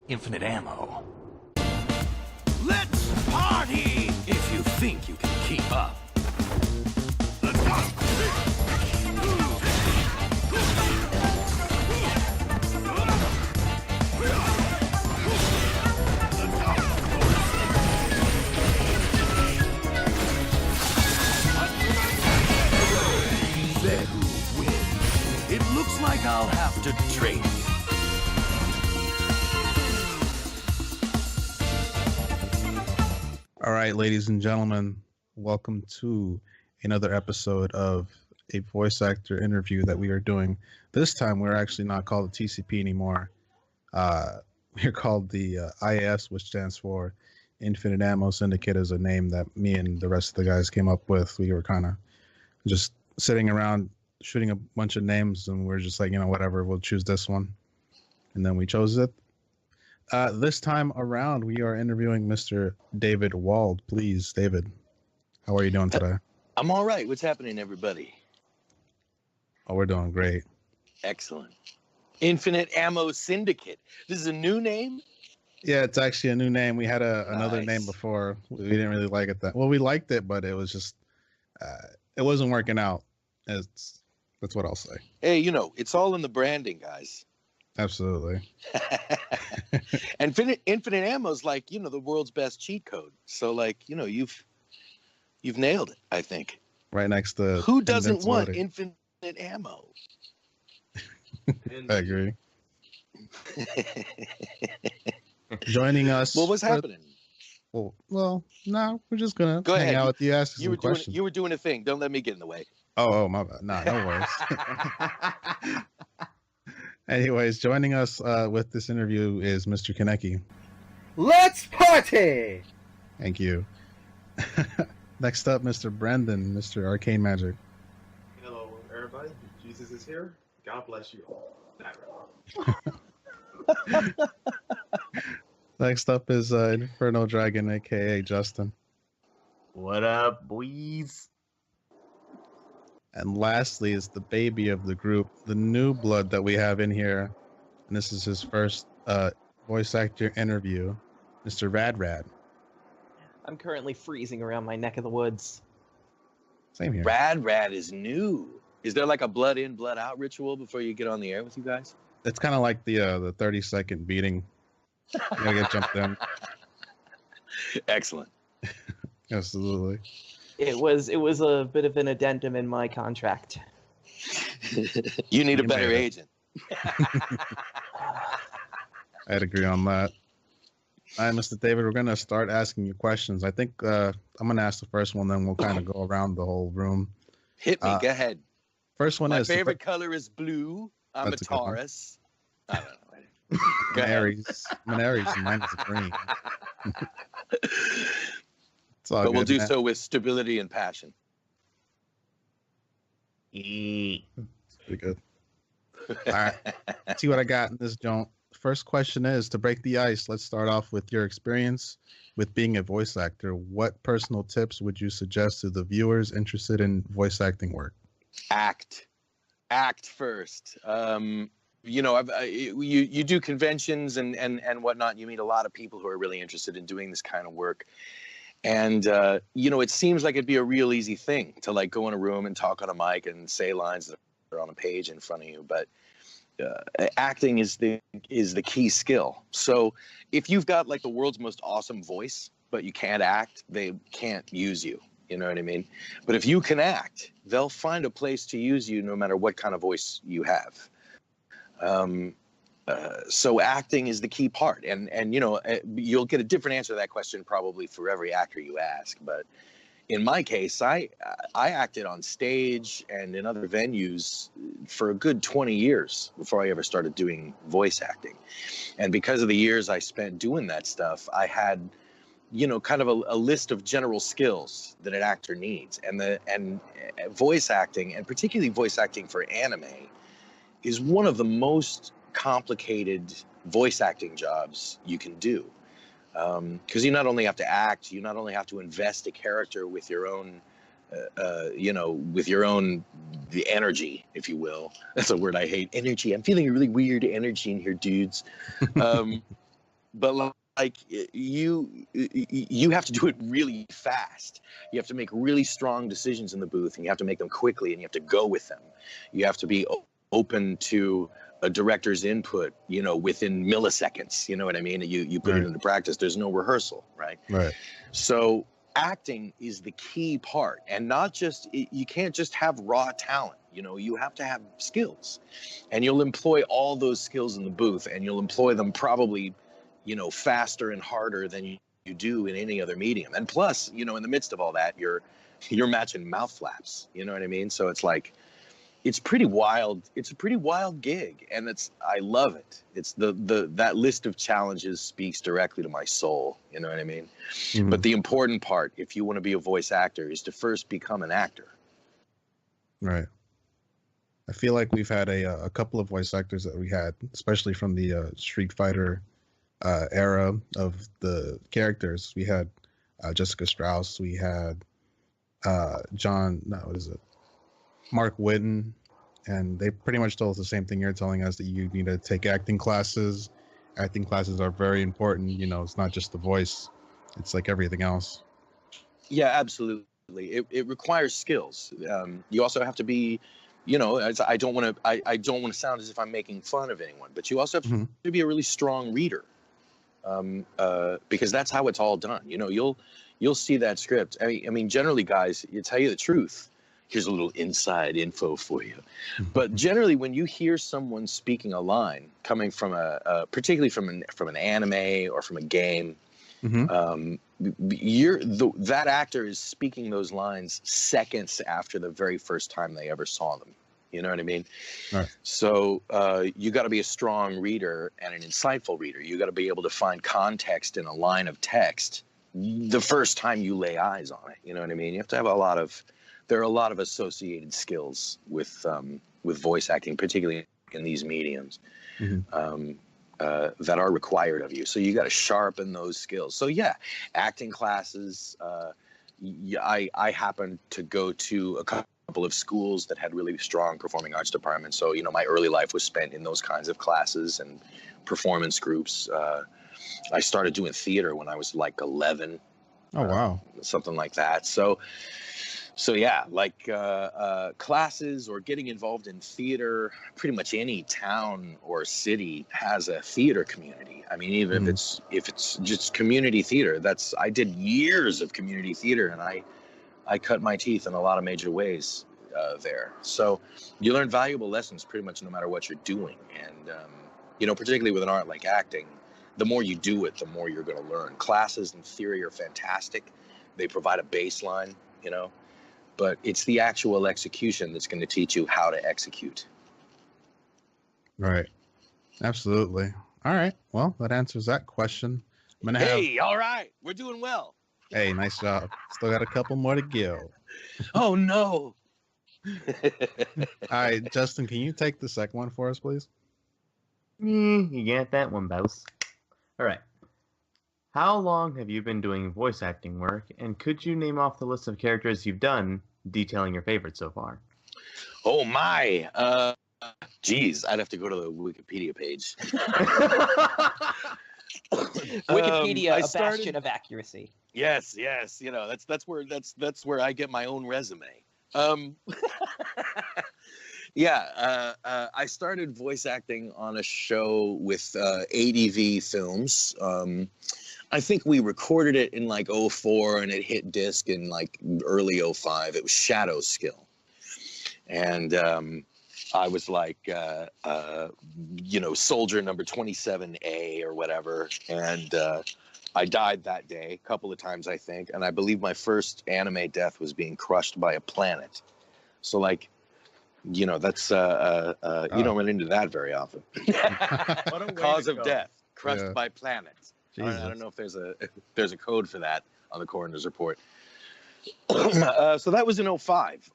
Infinite ammo. Let's party! If you think you can keep up. Zeku wins. It looks like I'll have to train you. All right, ladies and gentlemen, welcome to another episode of a voice actor interview that we are doing. This time, we're actually not called the TCP anymore. We're called the IAS, which stands for Infinite Ammo Syndicate, is a name that me and the rest of the guys came up with. We were kind of just sitting around shooting a bunch of names, and we're just like, whatever, we'll choose this one. And then we chose it. This time around, we are interviewing Mr. David Wald. Please, David, how are you doing today? I'm all right. What's happening, everybody? Oh, we're doing great. Excellent. Infinite Ammo Syndicate. This is a new name? Yeah, it's actually a new name. We had another Nice. name before. We didn't really like it. Well, we liked it, but it was just, it wasn't working out. That's what I'll say. Hey, it's all in the branding, guys. Absolutely. And Infinite Ammo is like, the world's best cheat code. So, like, you've nailed it, I think. Right next to Who doesn't want invincibility. infinite ammo? I agree. Joining us. What was happening? Well, no, we're just gonna Go hang ahead. out with you, ask You some questions. you were doing a thing. Don't let me get in the way. Oh, my bad. Nah, no worries. Anyways, joining us with this interview is Mr. Kaneki. Let's party! Thank you. Next up, Mr. Brandon, Mr. Arcane Magic. Hello, everybody. Jesus is here. God bless you all. Next up is Inferno Dragon, aka Justin. What up, boys? And lastly is the baby of the group, the new blood that we have in here. And this is his first voice actor interview, Mr. Rad. I'm currently freezing around my neck of the woods. Same here. Rad is new. Is there like a blood in, blood out ritual before you get on the air with you guys? It's kind of like the 30-second beating. You gotta get jumped in. Excellent. Absolutely. It was a bit of an addendum in my contract. You need a You better made it. agent. I'd agree on that. All right, Mr. David, we're going to start asking you questions. I think I'm going to ask the first one, then we'll kind of go around the whole room. Hit me. Go ahead. First one My is... favorite color is blue. I'm a That's a good one. Taurus. I don't know. Go I'm ahead. Aries. I'm an Aries, and mine is green. It's all But we'll good, do man. so with stability and passion. Pretty good. All right. See what I got in this joint. First question is, to break the ice, let's start off with your experience with being a voice actor. What personal tips would you suggest to the viewers interested in voice acting work? Act first. You do conventions and whatnot. You meet a lot of people who are really interested in doing this kind of work. And, it seems like it'd be a real easy thing to like go in a room and talk on a mic and say lines that are on a page in front of you. But acting is the key skill. So if you've got like the world's most awesome voice, but you can't act, they can't use you. You know what I mean? But if you can act, they'll find a place to use you no matter what kind of voice you have. So acting is the key part. And you'll get a different answer to that question probably for every actor you ask. But in my case, I acted on stage and in other venues for a good 20 years before I ever started doing voice acting. And because of the years I spent doing that stuff, I had, kind of a list of general skills that an actor needs. And voice acting, and particularly voice acting for anime, is one of the most complicated voice acting jobs you can do. Because you not only have to act, you not only have to invest a character with your own with your own the energy, if you will. That's a word I hate. Energy. I'm feeling a really weird energy in here, dudes. But like you have to do it really fast. You have to make really strong decisions in the booth, and you have to make them quickly, and you have to go with them. You have to be open to a director's input, within milliseconds. You know what I mean? You put it into practice. There's no rehearsal, right? Right. So acting is the key part, and not just you can't just have raw talent. You have to have skills, and you'll employ all those skills in the booth, and you'll employ them probably faster and harder than you do in any other medium. And plus, in the midst of all that, you're matching mouth flaps. You know what I mean? So it's like, it's pretty wild. It's a pretty wild gig, and I love it. It's that list of challenges speaks directly to my soul. You know what I mean? Mm-hmm. But the important part, if you want to be a voice actor, is to first become an actor. Right. I feel like we've had a couple of voice actors that we had, especially from the Street Fighter era of the characters. We had Jessica Strauss. We had Mark Whitten, and they pretty much told us the same thing you're telling us, that you need to take acting classes. Acting classes are very important. It's not just the voice; it's like everything else. Yeah, absolutely. It requires skills. You also have to be, I don't want to sound as if I'm making fun of anyone, but you also have to be a really strong reader, because that's how it's all done. You'll see that script. I mean, generally, guys, to tell you the truth, here's a little inside info for you. But generally, when you hear someone speaking a line coming from particularly from an anime or from a game, that actor is speaking those lines seconds after the very first time they ever saw them. You know what I mean? Right. So you got to be a strong reader and an insightful reader. You got to be able to find context in a line of text the first time you lay eyes on it. You know what I mean? You have to have there are a lot of associated skills with voice acting, particularly in these mediums, that are required of you. So you got to sharpen those skills. So yeah, acting classes. I happened to go to a couple of schools that had really strong performing arts departments. So my early life was spent in those kinds of classes and performance groups. I started doing theater when I was like 11. Oh wow, something like that. So yeah, like classes or getting involved in theater. Pretty much any town or city has a theater community. I mean, even if it's just community theater. I did years of community theater, and I cut my teeth in a lot of major ways there. So you learn valuable lessons pretty much no matter what you're doing. And particularly with an art like acting, the more you do it, the more you're going to learn. Classes in theory are fantastic. They provide a baseline, but it's the actual execution that's going to teach you how to execute. Right. Absolutely. All right. Well, that answers that question. All right. We're doing well. Hey, nice job. Still got a couple more to go. Oh, no. All right, Justin, can you take the second one for us, please? You get that one, boss. All right. How long have you been doing voice acting work, and could you name off the list of characters you've done, detailing your favorites so far? Oh, my. Geez, I'd have to go to the Wikipedia page. Wikipedia, a bastion of accuracy. Yes. That's where I get my own resume. Yeah, I started voice acting on a show with ADV Films. I think we recorded it in like 2004 and it hit disc in like early 2005. It was Shadow Skill. And I was like, soldier number 27A or whatever. And I died that day a couple of times, I think. And I believe my first anime death was being crushed by a planet. So like, that's, you don't run into that very often. Cause of death, crushed by planets. I don't know if there's a code for that on the coroner's report. So that was in 2005.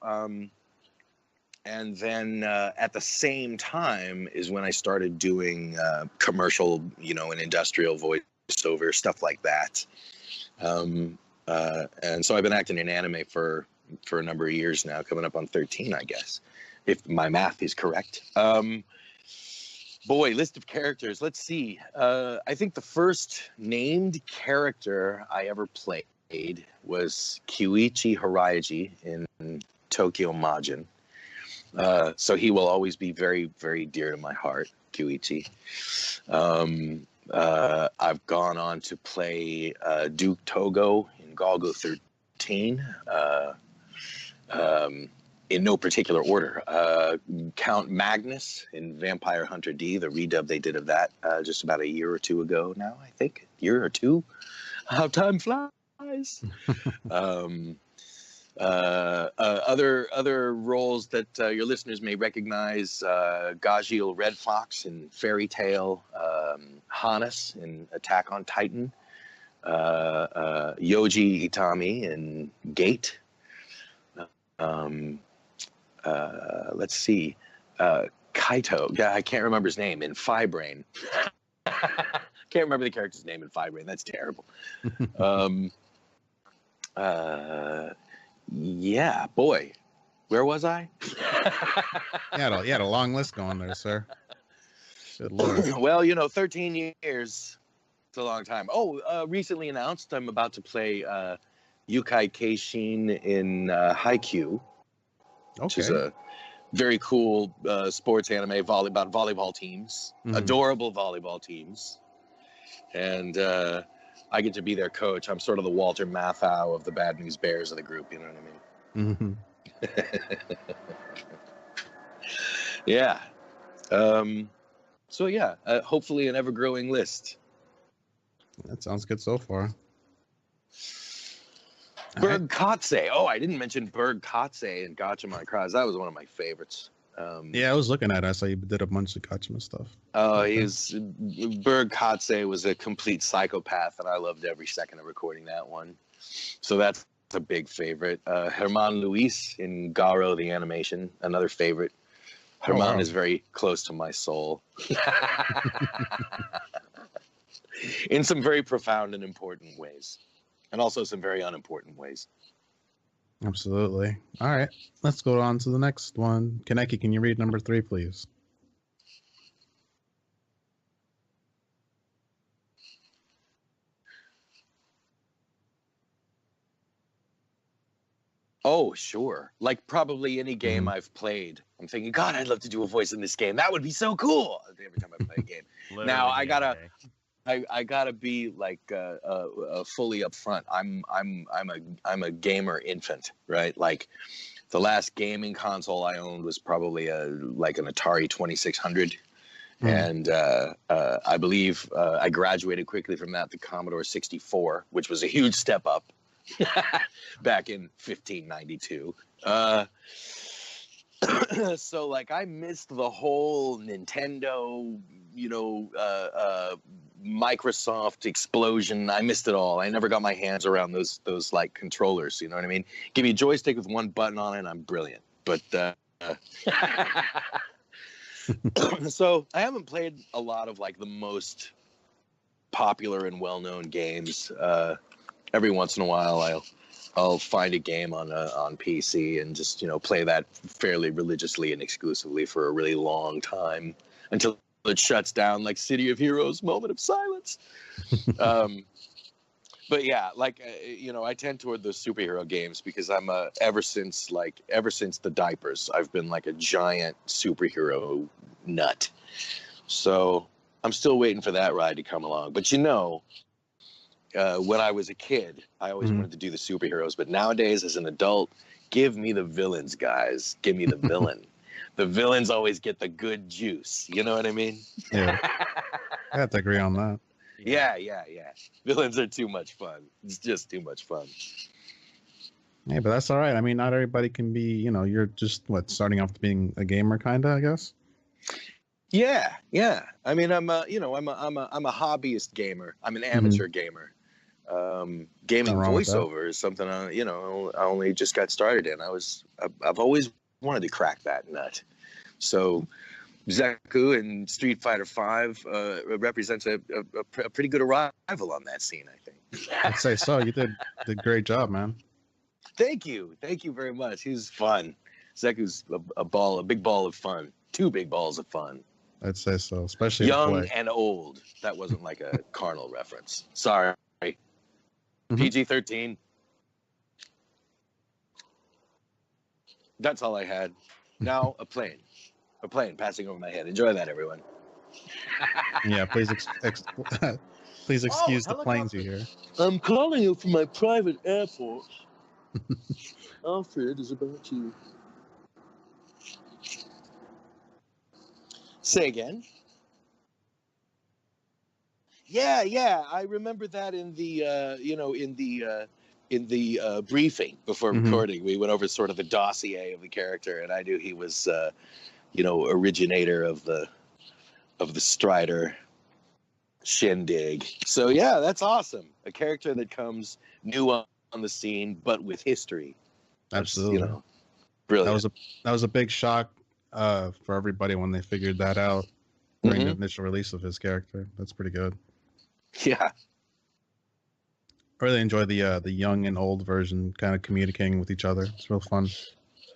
And then at the same time is when I started doing commercial, and industrial voiceover, stuff like that. And so I've been acting in anime for for a number of years now, coming up on 13, I guess, if my math is correct. Boy, list of characters. Let's see. I think the first named character I ever played was Kyuichi Haraiji in Tokyo Majin. So he will always be very, very dear to my heart, Kyuichi. I've gone on to play Duke Togo in Galgo 13. In no particular order. Count Magnus in Vampire Hunter D, the redub they did of that just about a year or two ago now, I think. Year or two? How time flies. Other roles that your listeners may recognize, Gajeel Red Fox in Fairy Tail, Hannes in Attack on Titan, Yoji Itami in Gate. Let's see, Kaito. Yeah, I can't remember his name in Fibrain. Can't remember the character's name in Fibrain. That's terrible. Yeah, boy, where was I? You had a long list going there, sir. Good Lord. Well, 13 years. It's a long time. Recently announced I'm about to play Yukai Keishin in Haikyuu. Which is a very cool sports anime about volleyball teams, adorable volleyball teams. And I get to be their coach. I'm sort of the Walter Matthau of the Bad News Bears of the group, you know what I mean? Yeah. Hopefully an ever-growing list. That sounds good so far. Berg Katse. Oh, I didn't mention Berg Katse in Gatchaman Cries. That was one of my favorites. Yeah, I was looking at it. I saw you did a bunch of Gatchaman stuff. Berg Katse was a complete psychopath, and I loved every second of recording that one. So that's a big favorite. Herman Luis in Garo the Animation, another favorite. Herman is very close to my soul. In some very profound and important ways. And also some very unimportant ways. Absolutely. All right. Let's go on to the next one. Kaneki, can you read number 3, please? Oh, sure. Like probably any game I've played. I'm thinking, God, I'd love to do a voice in this game. That would be so cool. Every time I play a game. Now I gotta be like fully upfront. I'm a gamer infant, right? Like the last gaming console I owned was probably like an Atari 2600, and I believe I graduated quickly from that to Commodore 64, which was a huge step up back in 1592. So like I missed the whole Nintendo, Microsoft explosion. I missed it all. I never got my hands around those like controllers. You know what I mean? Give me a joystick with one button on it, and I'm brilliant. But so I haven't played a lot of like the most popular and well-known games. Every once in a while, I'll find a game on PC and just play that fairly religiously and exclusively for a really long time until it shuts down, like City of Heroes, moment of silence. But yeah, like I tend toward those superhero games because I'm ever since the diapers, I've been like a giant superhero nut. So I'm still waiting for that ride to come along. But when I was a kid, I always wanted to do the superheroes. But nowadays, as an adult, give me the villains, guys. Give me the villain. The villains always get the good juice. You know what I mean? Yeah. I have to agree on that. Yeah. Villains are too much fun. It's just too much fun. Yeah, but that's all right. I mean, not everybody can be, you're just starting off being a gamer kind of, I guess. Yeah. I mean, I'm a hobbyist gamer. I'm an amateur gamer. Gaming voiceover is something I only just got started in. I've always wanted to crack that nut. So Zeku in Street Fighter V represents a pretty good arrival on that scene, I think. I'd say so. You did a great job, man. Thank you very much. He was fun. Zeku's a big ball of fun. 2 big balls of fun. I'd say so, especially Young to play. and old. That wasn't like a carnal reference. Sorry. Mhm. PG-13. That's all I had. Now a plane passing over my head. Enjoy that, everyone. Yeah, please please excuse the planes you hear. I'm calling you from my private airport. Alfred is about to... Say again? Yeah. I remember that in the, in the briefing before recording. We went over sort of the dossier of the character, and I knew he was, originator of the Strider shindig. So yeah, that's awesome. A character that comes new on the scene, but with history. That's, Absolutely. Brilliant. That was a big shock for everybody when they figured that out during the initial release of his character. That's pretty good. Yeah. I really enjoy the young and old version kind of communicating with each other. It's real fun.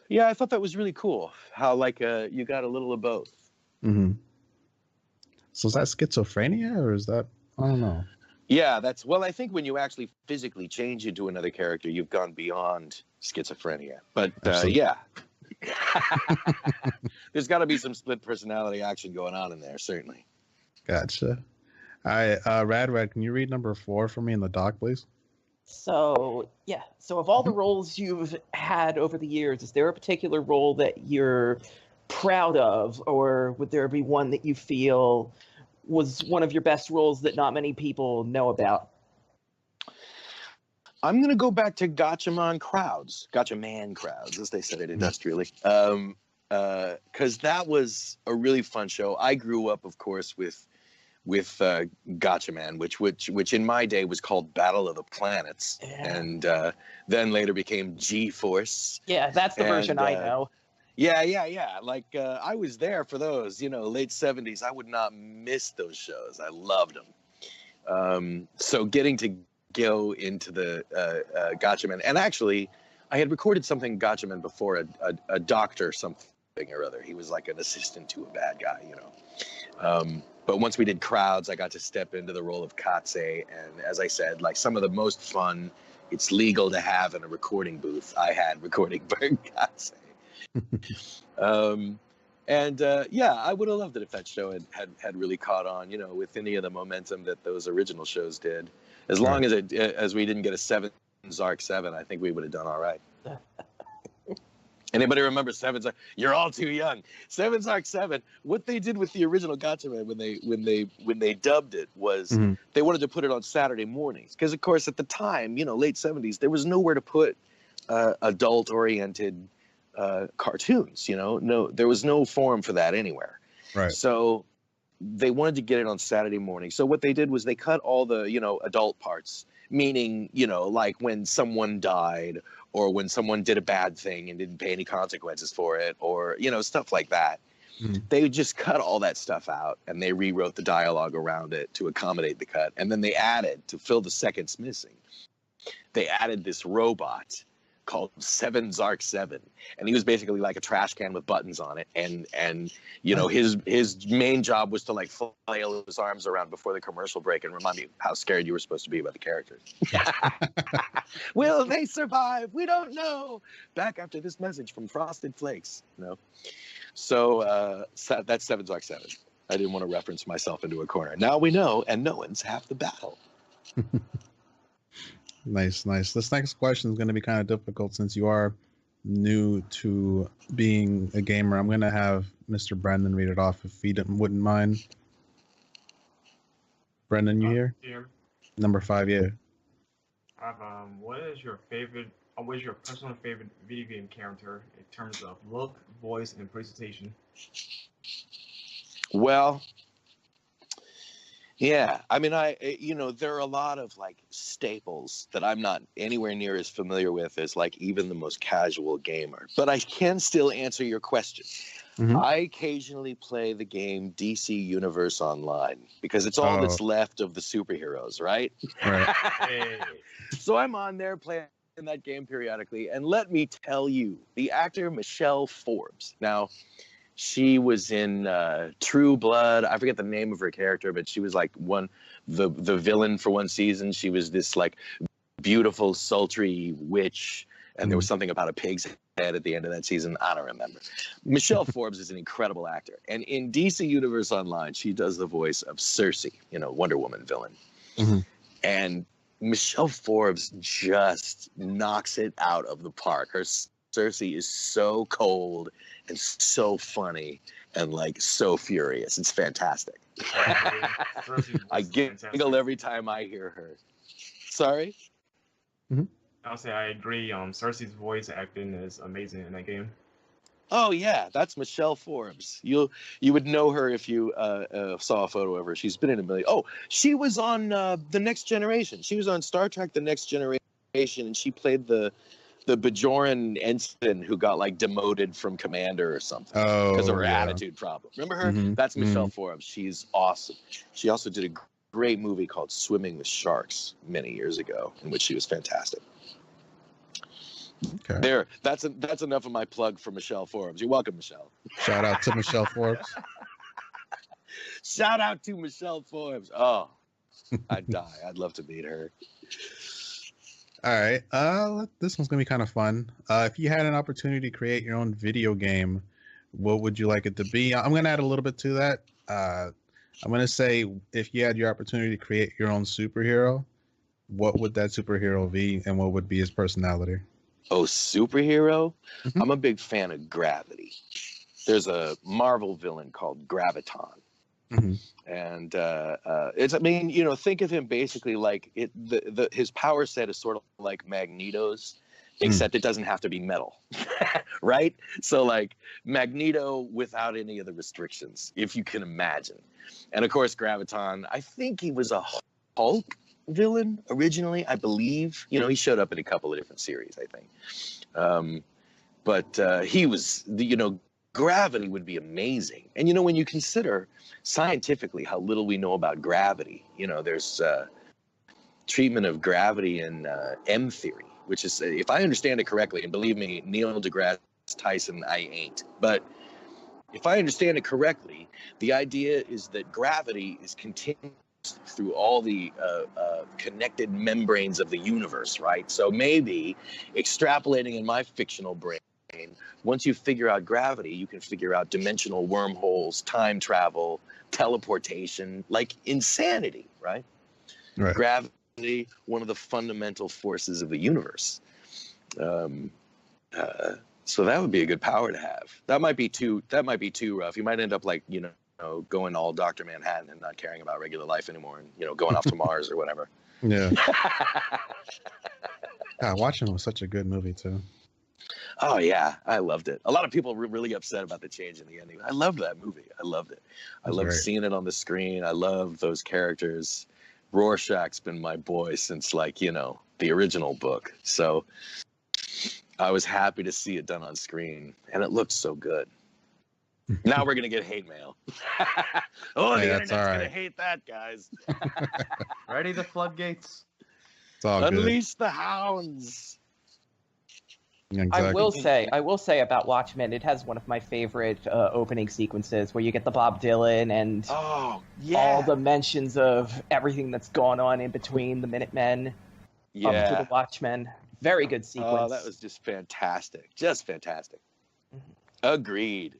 Yeah, I thought that was really cool. How you got a little of both. Mm-hmm. So is that schizophrenia or is that, I don't know. Yeah, I think when you actually physically change into another character, you've gone beyond schizophrenia. But yeah. There's got to be some split personality action going on in there, certainly. Gotcha. All right, Radred, can you read number 4 for me in the doc, please? So, yeah. So, of all the roles you've had over the years, is there a particular role that you're proud of, or would there be one that you feel was one of your best roles that not many people know about? I'm going to go back to Gatchaman crowds, as they said it industrially, because that was a really fun show. I grew up, of course, with Gatchaman, which in my day was called Battle of the Planets, and then later became G-Force. Yeah, that's the version I know. Yeah. Like I was there for those, late 70s. I would not miss those shows. I loved them. So getting to go into the Gatchaman, and actually, I had recorded something Gatchaman before, a doctor something or other. He was like an assistant to a bad guy, But once we did crowds, I got to step into the role of Katse, and as I said, like some of the most fun it's legal to have in a recording booth, I had recording for Katse. Yeah, I would have loved it if that show had really caught on, with any of the momentum that those original shows did. As long as we didn't get a 7 Zark 7, I think we would have done all right. Anybody remember 7 Zark? You're all too young. 7 Zark 7. What they did with the original Gatchaman when they dubbed it was they wanted to put it on Saturday mornings because, of course, at the time, late 70s, there was nowhere to put adult-oriented cartoons. No, there was no forum for that anywhere. Right. So they wanted to get it on Saturday morning. So what they did was they cut all the adult parts, meaning like when someone died, or when someone did a bad thing and didn't pay any consequences for it, or, stuff like that. They just cut all that stuff out, and they rewrote the dialogue around it to accommodate the cut. And then they added, to fill the seconds missing, they added this robot called 7 Zark 7. And he was basically like a trash can with buttons on it. And his main job was to like flail his arms around before the commercial break and remind you how scared you were supposed to be about the characters. Will they survive? We don't know. Back after this message from Frosted Flakes. So that's 7 Zark 7. I didn't want to reference myself into a corner. Now we know, and no one's half the battle. Nice. This next question is going to be kind of difficult since you are new to being a gamer. I'm going to have Mr. Brendan read it off if he wouldn't mind. Brendan, you here? Here. Number 5, yeah. What is your personal favorite video game character in terms of look, voice, and presentation? Well, yeah, I mean, there are a lot of like staples that I'm not anywhere near as familiar with as like even the most casual gamer, but I can still answer your question. I occasionally play the game DC Universe Online because it's all that's left of the superheroes, right? Right. Hey. So I'm on there playing in that game periodically. And let me tell you, the actor Michelle Forbes. Now, she was in True Blood. I forget the name of her character, but she was like the villain for one season. She was this like beautiful, sultry witch, and there was something about a pig's head at the end of that season. I don't remember. Michelle Forbes is an incredible actor, and in DC Universe Online, she does the voice of Cersei, Wonder Woman villain. Mm-hmm. And Michelle Forbes just knocks it out of the park. Her Cersei is so cold and so funny and like so furious. It's fantastic. I giggle every time I hear her. Sorry? I'll say I agree. Cersei's voice acting is amazing in that game. Oh yeah, that's Michelle Forbes. You would know her if you saw a photo of her. She's been in a million. Oh, she was on The Next Generation. She was on Star Trek: The Next Generation, and she played the Bajoran ensign who got like demoted from commander or something because of her attitude problem. Remember her? Mm-hmm. That's Michelle Forbes. She's awesome. She also did a great movie called Swimming with Sharks many years ago, in which she was fantastic. Okay. There, that's enough of my plug for Michelle Forbes. You're welcome, Michelle. Shout out to Michelle Forbes. Shout out to Michelle Forbes. Oh, I'd die. I'd love to meet her. All right. This one's gonna be kind of fun. If you had an opportunity to create your own video game, what would you like it to be? I'm gonna add a little bit to that. I'm gonna say if you had your opportunity to create your own superhero, what would that superhero be, and what would be his personality? Oh, superhero? Mm-hmm. I'm a big fan of Gravity. There's a Marvel villain called Graviton. Mm-hmm. And think of him basically like his power set is sort of like Magneto's, except it doesn't have to be metal, right? So like Magneto without any of the restrictions, if you can imagine. And of course, Graviton, I think he was a Hulk villain originally, I believe. He showed up in a couple of different series, I think. But he was, Gravity would be amazing. And when you consider scientifically how little we know about gravity, there's treatment of gravity in M theory, which is, if I understand it correctly, and believe me, Neil deGrasse Tyson, I ain't, but if I understand it correctly, the idea is that gravity is continuous through all the connected membranes of the universe, right? So maybe extrapolating in my fictional brain, once you figure out gravity, you can figure out dimensional wormholes, time travel, teleportation, like insanity, right? Right. Gravity, one of the fundamental forces of the universe. So that would be a good power to have. That might be too rough. You might end up like, going all Dr. Manhattan and not caring about regular life anymore and, going off to Mars or whatever. Yeah. God, Watchmen was such a good movie too. Oh yeah, I loved it. A lot of people were really upset about the change in the ending. I loved that movie. I loved it. I loved seeing it on the screen. I love those characters. Rorschach's been my boy since the original book. So I was happy to see it done on screen, and it looked so good. Now we're gonna get hate mail. The internet's gonna hate that, guys. Ready the floodgates. It's all Unleash the hounds. Exactly. I will say about Watchmen, it has one of my favorite opening sequences where you get the Bob Dylan and all the mentions of everything that's gone on in between the Minutemen up to the Watchmen. Very good sequence. Oh, that was just fantastic. Just fantastic. Mm-hmm. Agreed.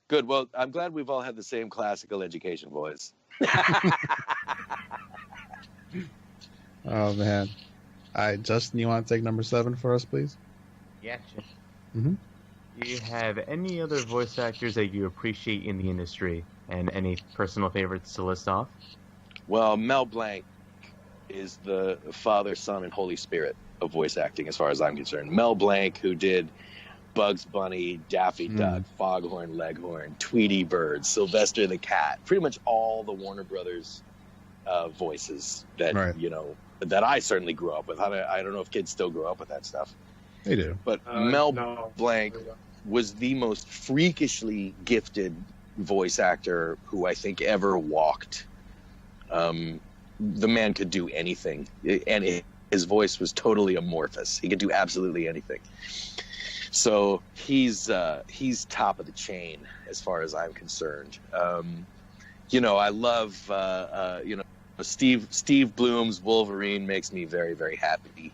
Good. Well, I'm glad we've all had the same classical education, boys. Oh, man. All right, Justin, you want to take number 7 for us, please? Yeah. Mm-hmm. Do you have any other voice actors that you appreciate in the industry, and any personal favorites to list off? Well, Mel Blanc is the Father, Son, and Holy Spirit of voice acting, as far as I'm concerned. Mel Blanc, who did Bugs Bunny, Daffy Duck, Foghorn Leghorn, Tweety Bird, Sylvester the Cat, pretty much all the Warner Brothers voices that that I certainly grew up with. I don't know if kids still grow up with that stuff. They do. But Mel Blanc was the most freakishly gifted voice actor who I think ever walked. The man could do anything. his voice was totally amorphous. He could do absolutely anything. So he's top of the chain as far as I'm concerned. I love Steve Bloom's Wolverine makes me very, very happy.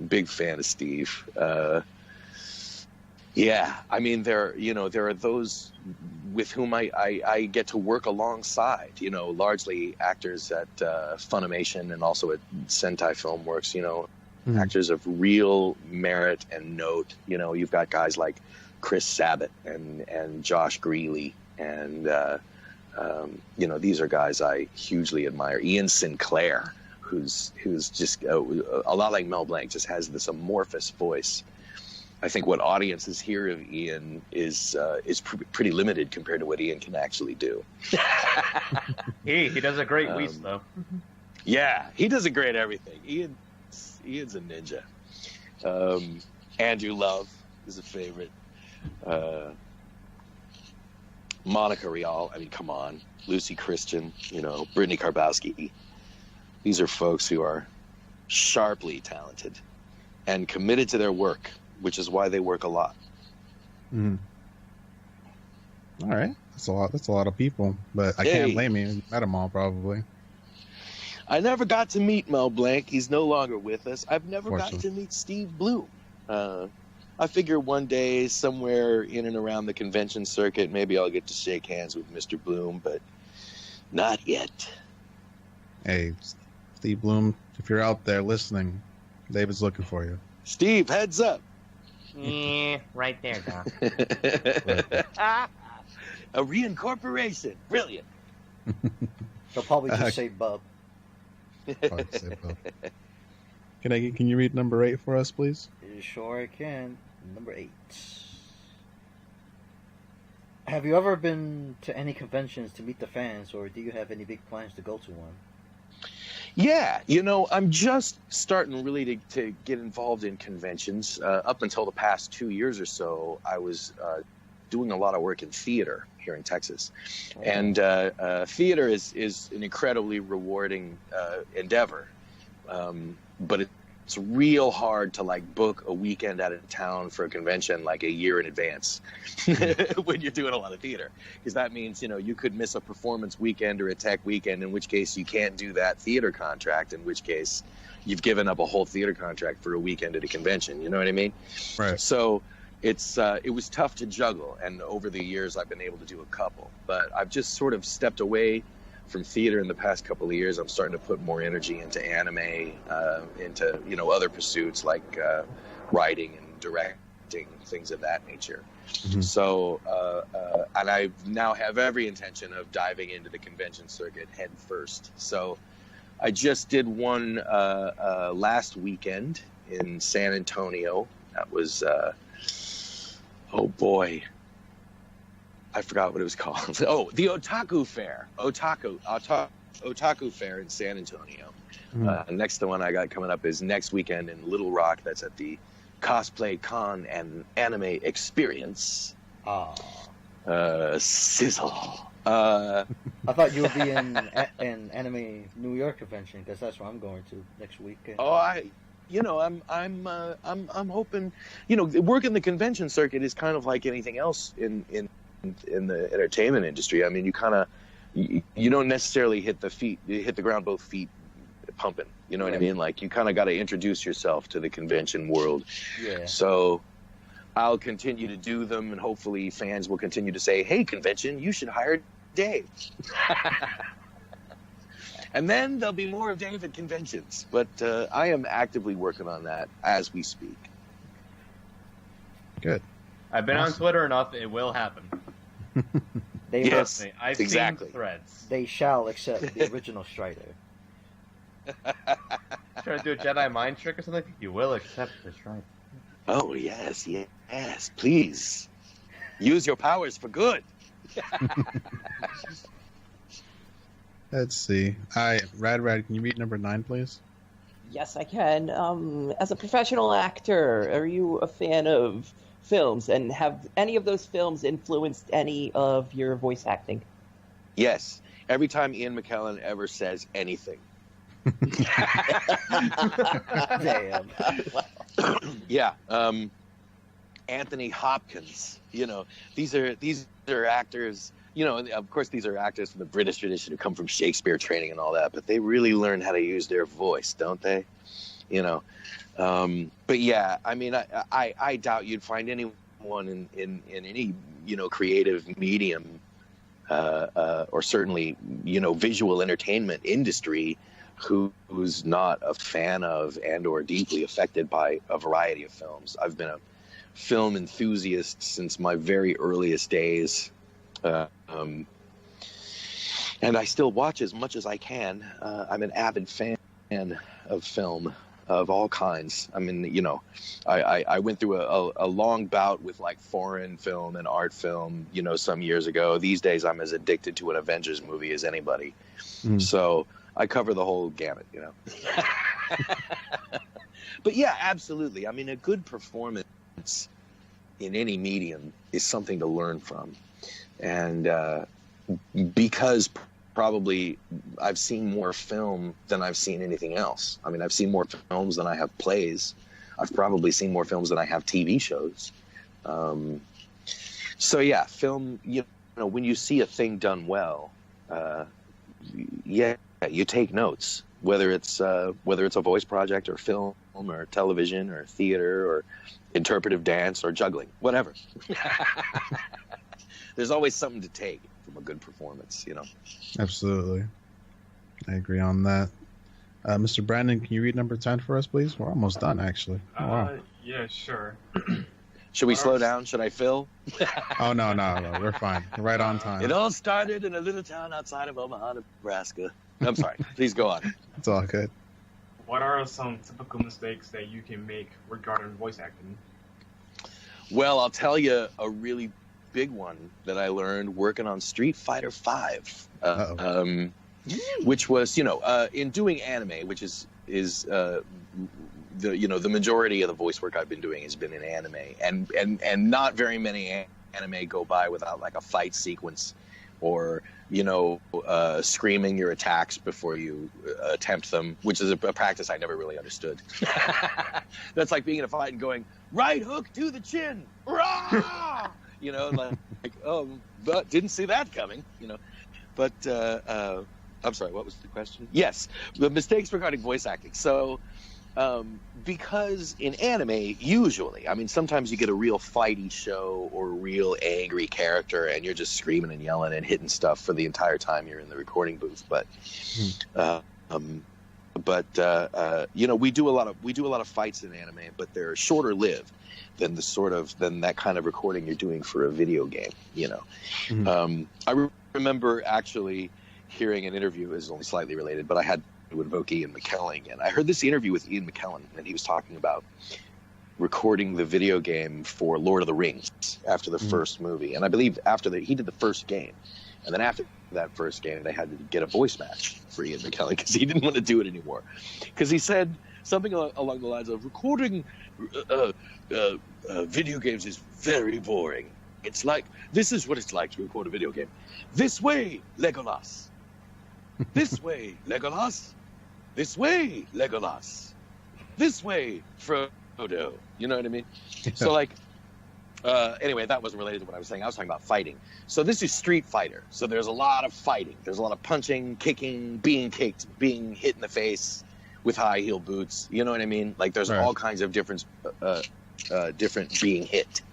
Big fan of Steve. Yeah, I mean, there are those with whom I get to work alongside, largely actors at Funimation and also at Sentai Filmworks, actors of real merit and note. You've got guys like Chris Sabat and Josh Greeley, and these are guys I hugely admire. Ian Sinclair, who's just a lot like Mel Blanc, just has this amorphous voice. I think what audiences hear of Ian is pretty limited compared to what Ian can actually do. He does a great Whis, though. Yeah, he does a great everything. Ian's a ninja. Andrew Love is a favorite. Monica Rial, I mean, come on. Lucy Christian, Brittany Karbowski. These are folks who are sharply talented and committed to their work, which is why they work a lot. All right, that's a lot. That's a lot of people, but I can't blame you. You met them all, probably. I never got to meet Mel Blanc. He's no longer with us. I've never gotten to meet Steve Bloom. I figure one day, somewhere in and around the convention circuit, maybe I'll get to shake hands with Mr. Bloom, but not yet. Hey, Steve Bloom, if you're out there listening, David's looking for you. Steve, heads up. Yeah, right there, Doc. A reincorporation. Brilliant. They'll probably just say bub. Can you read number 8 for us, please? Sure I can. Number 8. Have you ever been to any conventions to meet the fans, or do you have any big plans to go to one? Yeah, I'm just starting really to get involved in conventions. Up until the past 2 years or so, I was doing a lot of work in theater here in Texas. And theater is an incredibly rewarding endeavor. But it's real hard to book a weekend out of town for a convention a year in advance when you're doing a lot of theater, because that means you could miss a performance weekend or a tech weekend, in which case you can't do that theater contract, in which case you've given up a whole theater contract for a weekend at a convention. You know what I mean? Right. So it was tough to juggle, and over the years I've been able to do a couple, but I've just sort of stepped away from theater in the past couple of years. I'm starting to put more energy into anime, into other pursuits like writing and directing, things of that nature. So and I now have every intention of diving into the convention circuit head first. So I just did one last weekend in San Antonio. That was oh boy, I forgot what it was called. Oh, the Otaku Fair. Otaku Fair in San Antonio. Next one I got coming up is next weekend in Little Rock. That's at the Cosplay Con and Anime Experience. Sizzle. I thought you would be in Anime New York convention, because that's where I'm going to next week. Oh, I'm hoping. Working the convention circuit is kind of like anything else in the entertainment industry. I mean, you don't necessarily hit the ground both feet pumping. You know what I mean? You kind of got to introduce yourself to the convention world. Yeah. So I'll continue to do them, and hopefully fans will continue to say, "Hey, convention, you should hire Dave." And then there'll be more of Dave at conventions. But I am actively working on that as we speak. Good. I've been on Twitter enough. It will happen. Yes, I've exactly. seen threads. They shall accept the original Strider. Trying to do a Jedi mind trick or something? You will accept the Strider. Oh, yes, please. Use your powers for good. Let's see. Rad, can you read number 9, please? Yes, I can. As a professional actor, are you a fan of films, and have any of those films influenced any of your voice acting? Yes. Every time Ian McKellen ever says anything, Damn. Yeah. Anthony Hopkins. These are actors. Of course, these are actors from the British tradition who come from Shakespeare training and all that, but they really learn how to use their voice, don't they? But yeah, I mean, I doubt you'd find anyone in any creative medium or certainly visual entertainment industry who's not a fan of and or deeply affected by a variety of films. I've been a film enthusiast since my very earliest days, and I still watch as much as I can. I'm an avid fan of film of all kinds. I mean, I went through a long bout with like foreign film and art film, some years ago. These days, I'm as addicted to an Avengers movie as anybody. So I cover the whole gamut, But yeah, absolutely. I mean, a good performance in any medium is something to learn from. And because probably I've seen more film than I've seen anything else. I mean, I've seen more films than I have plays. I've probably seen more films than I have TV shows. So yeah, film, when you see a thing done well, you take notes, whether it's a voice project or film or television or theater or interpretive dance or juggling, whatever. There's always something to take from a good performance, Absolutely. I agree on that. Mr. Brandon, can you read number 10 for us, please? We're almost done, actually. Oh, wow. Yeah, sure. Should we slow down? Should I fill? Oh, no. We're fine. We're right on time. It all started in a little town outside of Omaha, Nebraska. I'm sorry. Please go on. It's all good. What are some typical mistakes that you can make regarding voice acting? Well, I'll tell you a really big one that I learned working on Street Fighter V, which was, in doing anime, which is the majority of the voice work I've been doing has been in anime, and not very many anime go by without like a fight sequence or screaming your attacks before you attempt them, which is a practice I never really understood. That's like being in a fight and going right hook to the chin, rah! But didn't see that coming, But I'm sorry, what was the question? Yes, the mistakes regarding voice acting. So, because in anime, usually, I mean, sometimes you get a real fighty show or a real angry character, and you're just screaming and yelling and hitting stuff for the entire time you're in the recording booth. But, we do a lot of fights in anime, but they're shorter lived than than that kind of recording you're doing for a video game. I remember actually hearing an interview, is only slightly related, but I had to invoke Ian McKellen, and I heard this interview with Ian McKellen, and he was talking about recording the video game for Lord of the Rings after the first movie, and I believe he did the first game, and then after that first game they had to get a voice match for Ian McKellen because he didn't want to do it anymore, because he said something along the lines of recording video games is very boring. It's like, this is what it's like to record a video game. This way, Legolas. This way, Legolas. This way, Legolas. This way, Frodo. You know what I mean? Yeah. So, anyway, that wasn't related to what I was saying. I was talking about fighting. So this is Street Fighter. So there's a lot of fighting. There's a lot of punching, kicking, being kicked, being hit in the face with high heel boots. You know what I mean? Like, there's all kinds of different being hit.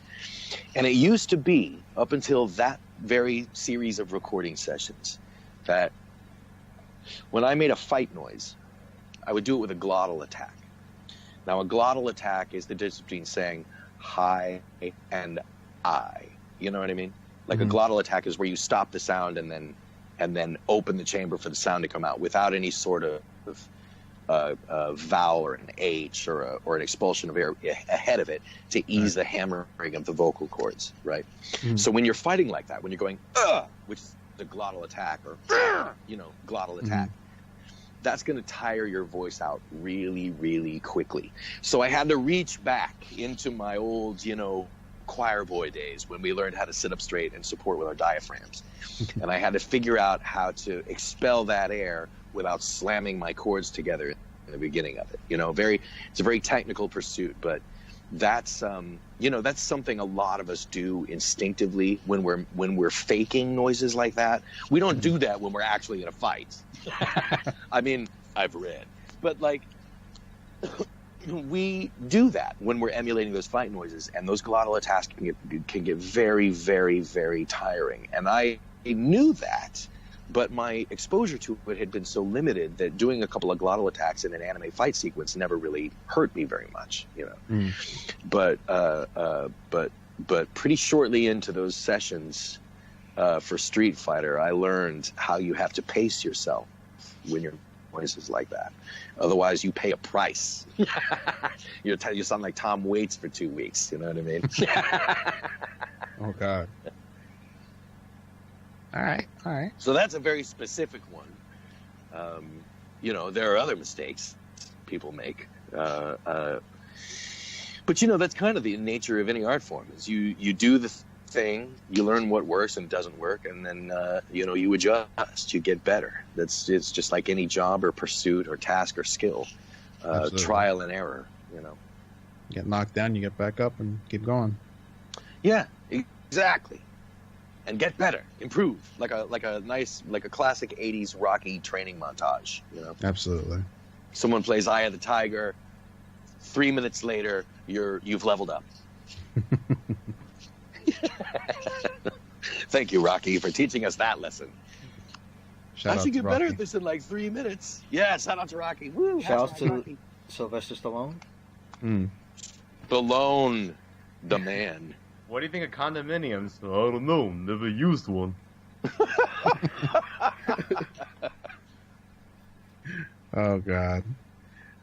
And it used to be, up until that very series of recording sessions, that when I made a fight noise, I would do it with a glottal attack. Now, a glottal attack is the difference between saying hi and I. You know what I mean? Like a glottal attack is where you stop the sound and then open the chamber for the sound to come out without any sort of vowel or an H or an expulsion of air ahead of it to ease the hammering of the vocal cords, right? So when you're fighting like that, when you're going, which is the glottal attack, or, glottal attack, that's going to tire your voice out really, really quickly. So I had to reach back into my old, choir boy days when we learned how to sit up straight and support with our diaphragms. And I had to figure out how to expel that air without slamming my chords together in the beginning of it. You know, it's a very technical pursuit, but that's you know, that's something a lot of us do instinctively when we're faking noises like that. We don't do that when we're actually in a fight. I mean, I've read, but like we do that when we're emulating those fight noises, and those glottal attacks can get very, very, very tiring. And I knew that, but my exposure to it had been so limited that doing a couple of glottal attacks in an anime fight sequence never really hurt me very much, you know. But pretty shortly into those sessions for Street Fighter, I learned how you have to pace yourself when you're noises like that. Otherwise, you pay a price. You sound like Tom Waits for 2 weeks. You know what I mean? Oh God. All right. So that's a very specific one. You know, there are other mistakes people make, but you know, that's kind of the nature of any art form. Is you do the thing, you learn what works and doesn't work, and then you know, you adjust, you get better. It's just like any job or pursuit or task or skill, trial and error. You know, you get knocked down, you get back up and keep going. Yeah, exactly. And get better, improve, like a classic '80s Rocky training montage. You know, absolutely. Someone plays Eye of the Tiger. 3 minutes later, you've leveled up. Thank you, Rocky, for teaching us that lesson. I should get better at this in like 3 minutes. Yeah, shout out to Rocky. Woo! Shout out to Sylvester Stallone. Stallone, the man. What do you think of condominiums? I don't know. Never used one. Oh, God.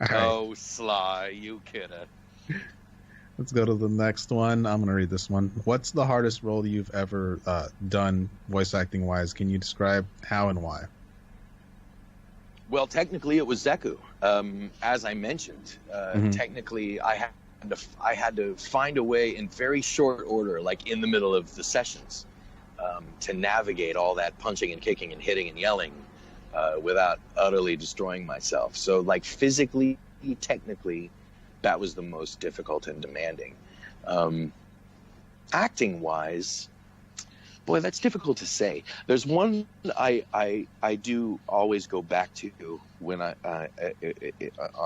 All right. Oh, Sly, you kidder. Let's go to the next one. I'm going to read this one. What's the hardest role you've ever done voice acting wise? Can you describe how and why? Well, technically it was Zeku. As I mentioned, technically I had to find a way in very short order, like in the middle of the sessions, to navigate all that punching and kicking and hitting and yelling without utterly destroying myself. So like physically, technically, that was the most difficult and demanding. Acting wise, boy, that's difficult to say. There's one I do always go back to when on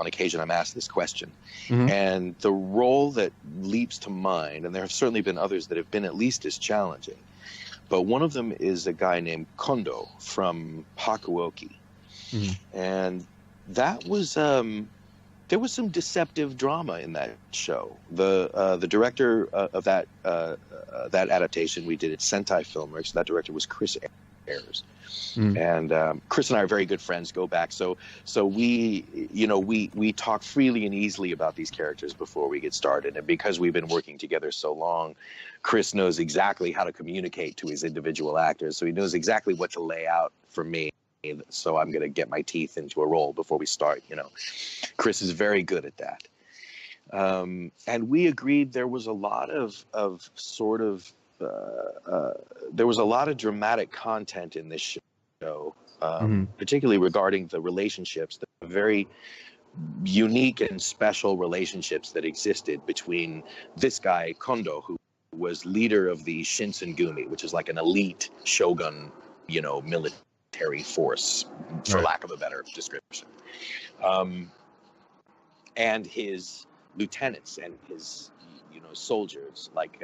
occasion I'm asked this question. And the role that leaps to mind, and there have certainly been others that have been at least as challenging, but one of them is a guy named Kondo from Hakuoki. And that was there was some deceptive drama in that show. The director of that adaptation we did at Sentai Filmworks, that director was Chris Ayers. And Chris and I are very good friends, go back. So we talk freely and easily about these characters before we get started. And because we've been working together so long, Chris knows exactly how to communicate to his individual actors. So he knows exactly what to lay out for me. So I'm going to get my teeth into a role before we start, you know. Chris is very good at that. And we agreed there was a lot of there was a lot of dramatic content in this show, particularly regarding the relationships, the very unique and special relationships that existed between this guy, Kondo, who was leader of the Shinsengumi, which is like an elite shogun, you know, military force, for lack of a better description, and his lieutenants and his, you know, soldiers. Like,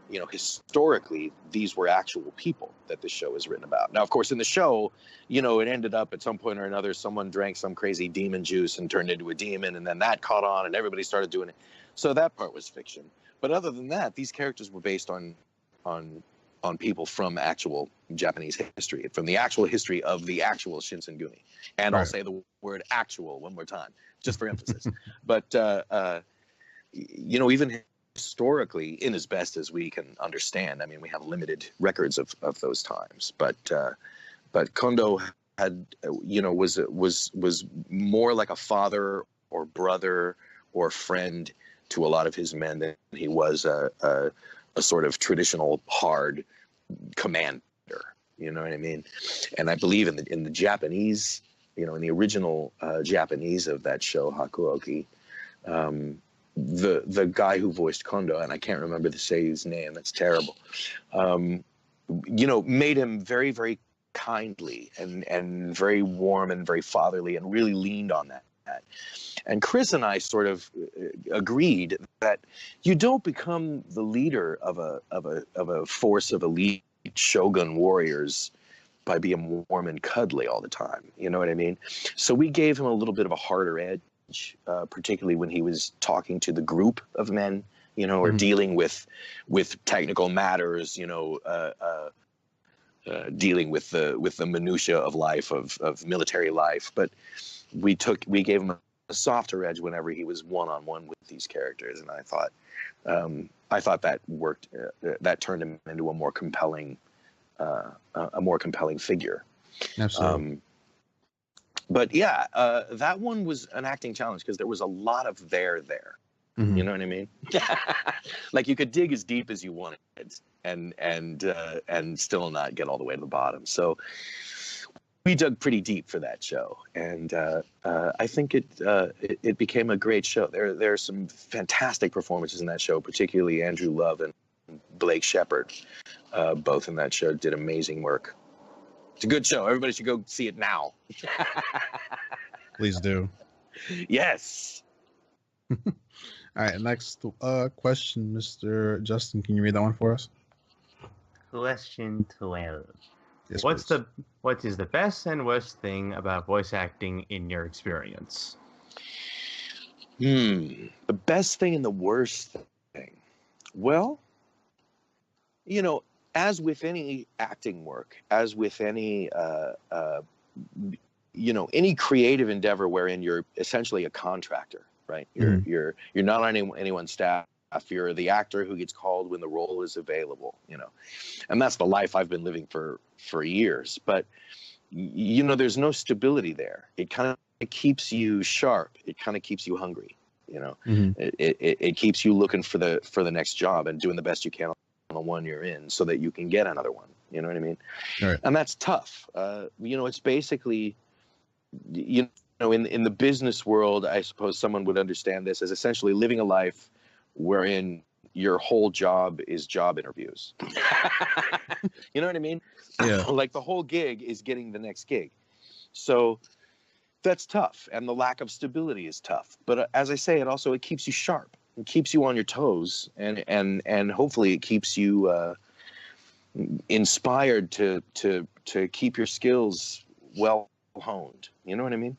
you know, historically, these were actual people that the show is written about. Now, of course, in the show, you know, it ended up at some point or another, someone drank some crazy demon juice and turned into a demon, and then that caught on, and everybody started doing it. So that part was fiction. But other than that, these characters were based on people from actual Japanese history, from the actual history of the actual Shinsengumi. And I'll say the word actual one more time, just for emphasis. But, you know, even historically, in as best as we can understand, I mean, we have limited records of those times. But Kondo had, you know, was more like a father or brother or friend to a lot of his men than he was a sort of traditional hard commander, you know what I mean? And I believe in the Japanese in the original Japanese of that show, Hakuoki, the guy who voiced Kondo, and I can't remember the seiyu's name, that's terrible, made him very, very kindly and very warm and very fatherly, and really leaned on that. And Chris and I sort of agreed that you don't become the leader of a force of elite shogun warriors by being warm and cuddly all the time. You know what I mean? So we gave him a little bit of a harder edge, particularly when he was talking to the group of men, or dealing with technical matters, dealing with the minutia of life, of military life. But we gave him a softer edge whenever he was one-on-one with these characters, and I thought that worked. That turned him into a more compelling figure. Absolutely. But yeah, that one was an acting challenge because there was a lot of there. Mm-hmm. You know what I mean? Like you could dig as deep as you wanted, and still not get all the way to the bottom. So we dug pretty deep for that show, and I think it became a great show. There are some fantastic performances in that show, particularly Andrew Love and Blake Shepard, both in that show did amazing work. It's a good show. Everybody should go see it now. Please do. Yes. All right, next question, Mr. Justin. Can you read that one for us? Question 12. Yes, What please. is the best and worst thing about voice acting in your experience? The best thing and the worst thing. Well, as with any acting work, as with any any creative endeavor wherein you're essentially a contractor, right? You're not on anyone's staff. You're the actor who gets called when the role is available, and that's the life I've been living for years. But there's no stability there. It kind of keeps you sharp. It kind of keeps you hungry. It keeps you looking for the next job and doing the best you can on the one you're in, so that you can get another one. You know what I mean? Right. And that's tough. It's basically, in the business world, I suppose someone would understand this as essentially living a life wherein your whole job is job interviews. You know what I mean? Yeah. Like the whole gig is getting the next gig. So that's tough, and the lack of stability is tough. But as I say, it keeps you sharp. It keeps you on your toes, and hopefully it keeps you inspired to keep your skills well honed. You know what I mean?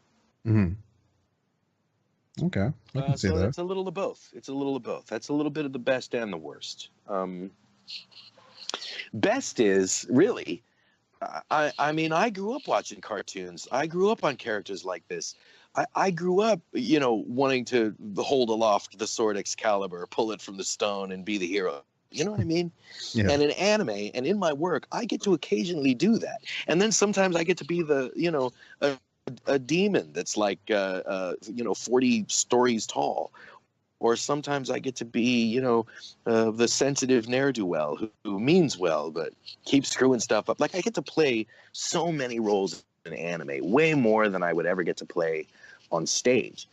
Mm-hmm. Okay, I can see that. It's a little of both. That's a little bit of the best and the worst. Best is really, I grew up watching cartoons. I grew up on characters like this. I grew up, wanting to hold aloft the sword Excalibur, pull it from the stone, and be the hero. You know what I mean? Yeah. And in anime and in my work, I get to occasionally do that. And then sometimes I get to be a demon that's like 40 stories tall, or sometimes I get to be the sensitive ne'er-do-well who means well but keeps screwing stuff up. Like I get to play so many roles in anime, way more than I would ever get to play on stage.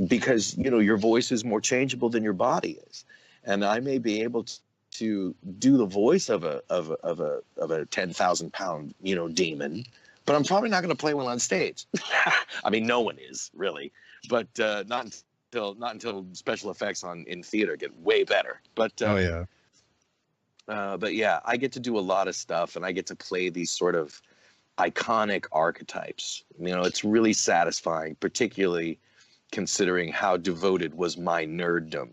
Because your voice is more changeable than your body is, and I may be able to do the voice of a 10,000 pound demon, but I'm probably not going to play well on stage. I mean, no one is really, but not until special effects in theater get way better. But but yeah, I get to do a lot of stuff, and I get to play these sort of iconic archetypes. It's really satisfying, particularly considering how devoted was my nerddom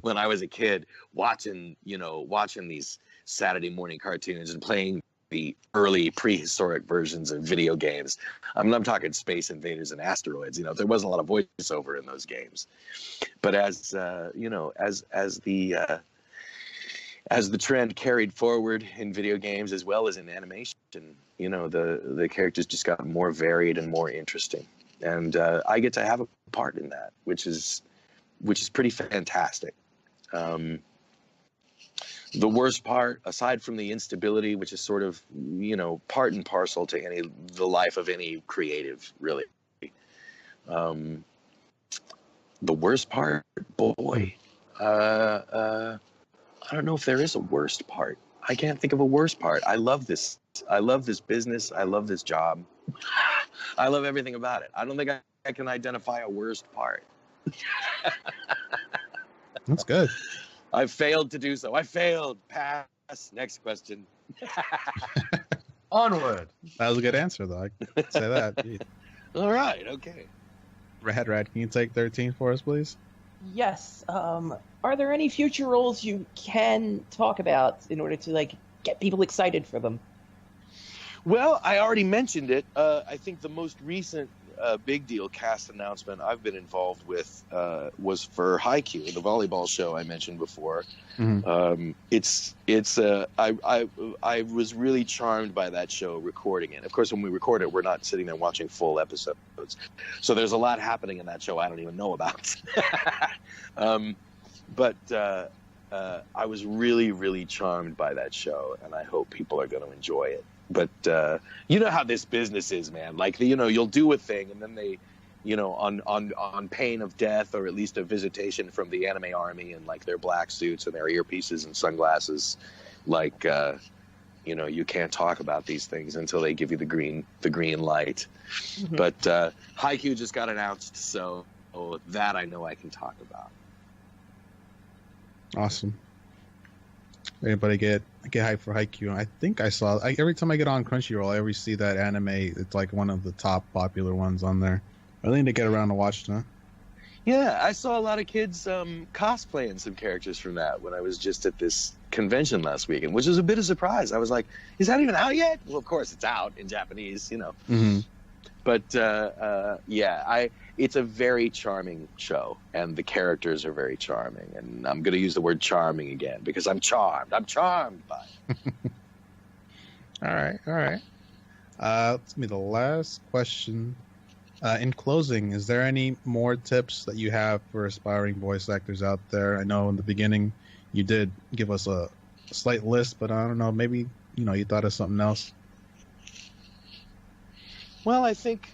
when I was a kid, watching these Saturday morning cartoons and playing the early prehistoric versions of video games. I'm talking Space Invaders and Asteroids. There wasn't a lot of voiceover in those games, but as the trend carried forward in video games as well as in animation, the characters just got more varied and more interesting, and I get to have a part in that, which is pretty fantastic. The worst part, aside from the instability, which is sort of, part and parcel to the life of any creative, really. The worst part, boy, I don't know if there is a worst part. I can't think of a worst part. I love this. I love this business. I love this job. I love everything about it. I don't think I can identify a worst part. That's good. I failed to do so. I failed. Pass. Next question. Onward. That was a good answer, though. I can say that. Jeez. All right. Okay. Rad, can you take 13 for us, please? Yes. Are there any future roles you can talk about in order to get people excited for them? Well, I already mentioned it. I think the most recent big deal cast announcement I've been involved with was for Haikyuu, the volleyball show I mentioned before. Mm-hmm. I was really charmed by that show, recording it. Of course, when we record it, we're not sitting there watching full episodes, so there's a lot happening in that show I don't even know about. But I was really, really charmed by that show, and I hope people are going to enjoy it. But you know how this business is, man. You'll do a thing, and then they, on pain of death, or at least a visitation from the anime army in their black suits and their earpieces and sunglasses, you can't talk about these things until they give you the green light. Mm-hmm. But Haikyuu just got announced, so that I know I can talk about. Awesome. Anybody get hyped for Haikyuu? I think I saw every time I get on Crunchyroll, I always see that anime. It's one of the top popular ones on there. I need to get around to watch it. Yeah, I saw a lot of kids cosplaying some characters from that when I was just at this convention last weekend, which was a bit of a surprise. I was like, "Is that even out yet?" Well, of course it's out in Japanese, Mm-hmm. But it's a very charming show, and the characters are very charming. And I'm going to use the word charming again because I'm charmed. I'm charmed by it. All right. Let's be the last question. In closing, is there any more tips that you have for aspiring voice actors out there? I know in the beginning you did give us a slight list, but I don't know, maybe you thought of something else. Well, I think,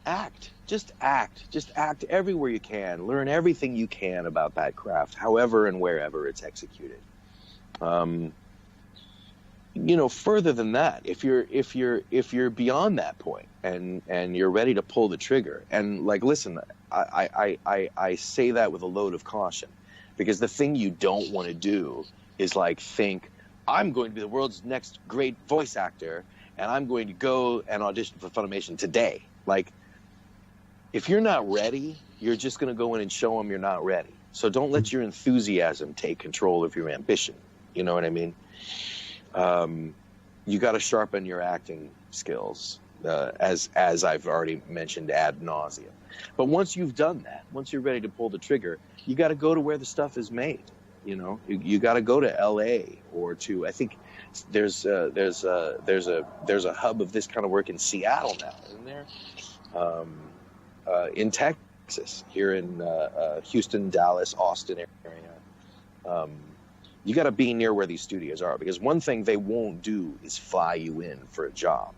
act. Just act everywhere you can. Learn everything you can about that craft, however and wherever it's executed. Further than that, if you're beyond that point and you're ready to pull the trigger, and listen, I say that with a load of caution, because the thing you don't want to do is think, I'm going to be the world's next great voice actor, and I'm going to go and audition for Funimation today. If you're not ready, you're just going to go in and show them you're not ready. So don't let your enthusiasm take control of your ambition. You know what I mean? You got to sharpen your acting skills, as I've already mentioned ad nauseum. But once you've done that, once you're ready to pull the trigger, you got to go to where the stuff is made. You got to go to L.A. or to, I think there's a hub of this kind of work in Seattle now, isn't there? In Texas, here in Houston, Dallas, Austin area. You got to be near where these studios are, because one thing they won't do is fly you in for a job.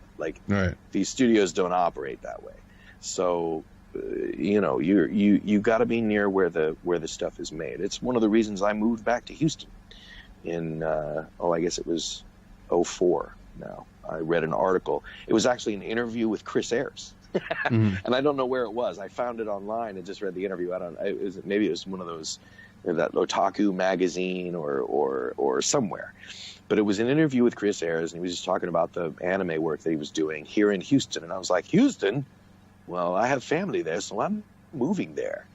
Right. These studios don't operate that way. So, you got to be near where the stuff is made. It's one of the reasons I moved back to Houston in I guess it was 2004 now. I read an article. It was actually an interview with Chris Ayres. Mm-hmm. And I don't know where it was. I found it online and just read the interview. Maybe it was one of those, that Otaku magazine or somewhere. But it was an interview with Chris Ayres, and he was just talking about the anime work that he was doing here in Houston. And I was like, Houston? Well, I have family there, so I'm moving there.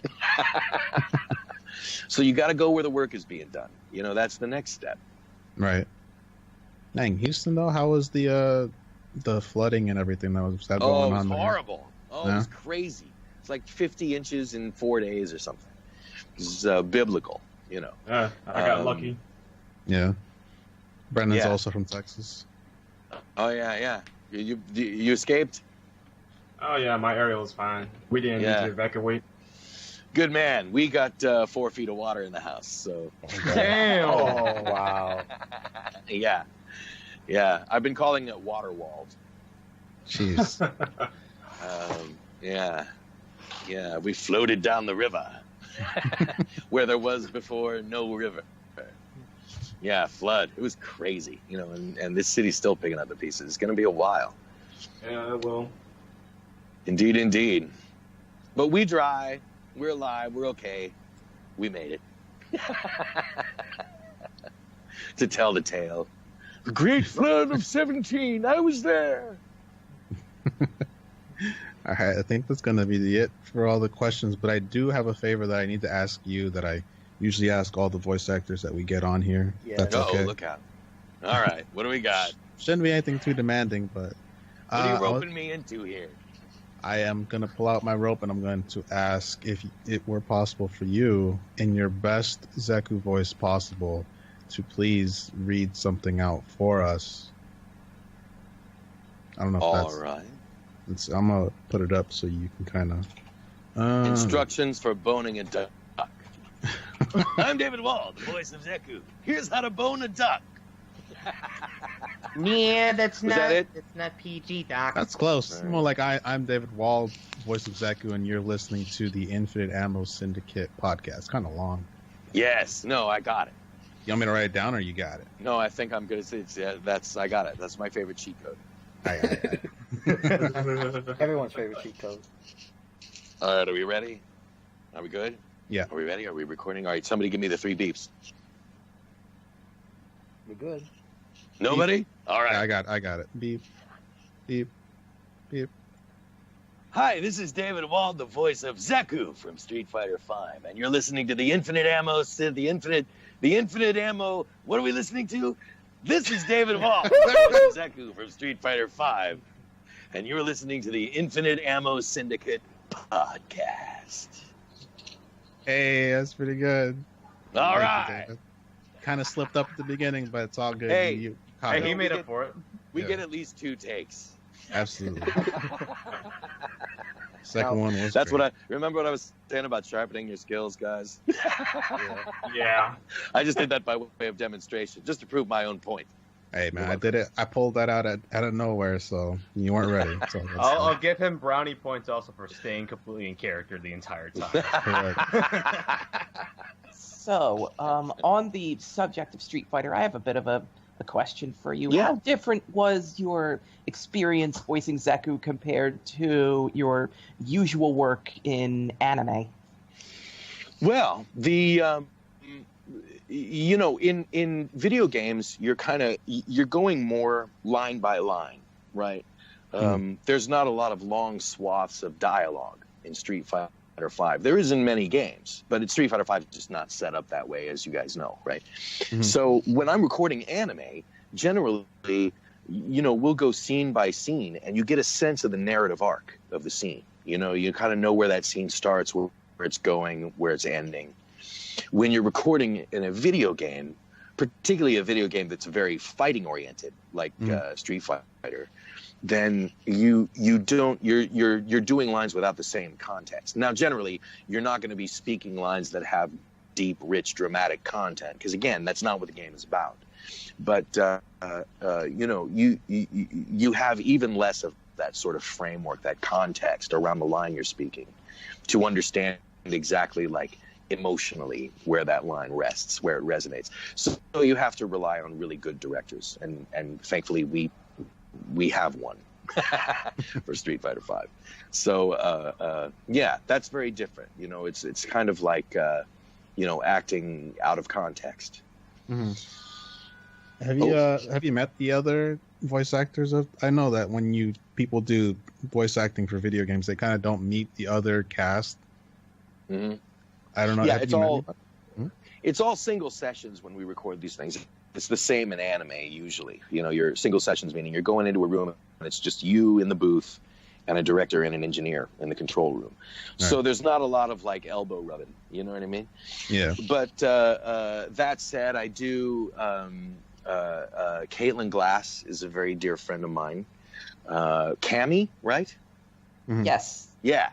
So you got to go where the work is being done. That's the next step. Right. Dang, Houston though, how was the flooding and everything that was going on there? It was horrible. It was crazy. It's 50 inches in 4 days or something. It's biblical, I got lucky. Yeah. Brendan's also from Texas. Oh yeah. You escaped? Oh yeah, my area was fine. We didn't need to evacuate. Good man. We got 4 feet of water in the house, so. Damn. Oh wow. Yeah. Yeah. I've been calling it water Wald. Jeez. Yeah. Yeah. We floated down the river where there was before no river. Yeah, flood. It was crazy, you know, and this city's still picking up the pieces. It's going to be a while. Yeah, it will. Indeed, indeed. But we dry. We're alive. We're okay. We made it. To tell the tale. The Great Flood of 17. I was there. All right, I think that's going to be it for all the questions, but I do have a favor that I need to ask you that I usually ask all the voice actors that we get on here. Yeah. That's okay. Look out. All right. What do we got? Shouldn't be anything too demanding, but What are you roping me into here? I am going to pull out my rope and I'm going to ask if it were possible for you, in your best Zeku voice possible, to please read something out for us. I don't know if All that's... right. I'm going to put it up so you can kind of... Instructions for boning a duck. I'm David Wald, the voice of Zeku. Here's how to bone a duck. Yeah, that's Was not. that it? It's not PG, Doc. That's close. All right. More like I'm David Wald, voice of Zeku, and you're listening to the Infinite Ammo Syndicate podcast. Kind of long. Yes. No, I got it. You want me to write it down, or you got it? No, I think I'm gonna say I got it. That's my favorite cheat code. Aye. Everyone's favorite cheat code. All right, are we ready? Are we good? Yeah. Are we ready? Are we recording? All right, somebody give me the 3 beeps. We're good. Nobody? All right. Yeah, I got it. Beep, beep, beep. Hi, this is David Wald, the voice of Zeku from Street Fighter V, and you're listening to the Infinite Ammo, the Infinite Ammo. What are we listening to? This is David Wald, Zeku from Street Fighter V, and you're listening to the Infinite Ammo Syndicate podcast. Hey, that's pretty good. All right. Kind of slipped up at the beginning, but it's all good. Hey. You caught Hey, it. he we made get- up for it. We Yeah. get at least 2 takes. Absolutely. Second one was That's great. what I remember what I was saying about sharpening your skills, guys. Yeah. I just did that by way of demonstration, just to prove my own point. Hey, man, I did it. I pulled that out out of nowhere, so you weren't ready. So that's I'll give him brownie points also for staying completely in character the entire time. correct. So, on the subject of Street Fighter, I have a bit of a question for you. Yeah. How different was your experience voicing Zeku compared to your usual work in anime? Well, in video games, you're going more line by line, right? There's not a lot of long swaths of dialogue in Street Fighter V. There is in many games, but in Street Fighter V, it's just not set up that way, as you guys know, right? Mhm. So when I'm recording anime, generally, we'll go scene by scene, and you get a sense of the narrative arc of the scene. You kind of know where that scene starts, where it's going, where it's ending. When you're recording in a video game, particularly a video game that's very fighting oriented, like Street Fighter, then you're doing lines without the same context. Now, generally, you're not going to be speaking lines that have deep, rich, dramatic content, because again, that's not what the game is about. But you have even less of that sort of framework, that context around the line you're speaking, to understand exactly, like, emotionally where that line rests, where it resonates. So you have to rely on really good directors, and thankfully we have one for Street Fighter V. So yeah, that's very different. It's kind of like acting out of context. Mhm. Have you met the other voice actors of? I know that when people do voice acting for video games, they kind of don't meet the other cast. Mm-hmm. I don't know. Yeah, have it's you met all them? it's all single sessions when we record these things. It's the same in anime usually. Your single sessions, meaning you're going into a room and it's just you in the booth and a director and an engineer in the control room. Right. So there's not a lot of like elbow rubbing. You know what I mean? Yeah. But that said, I do. Caitlin Glass is a very dear friend of mine. Cammy, right? Mhm. Yes. Yeah.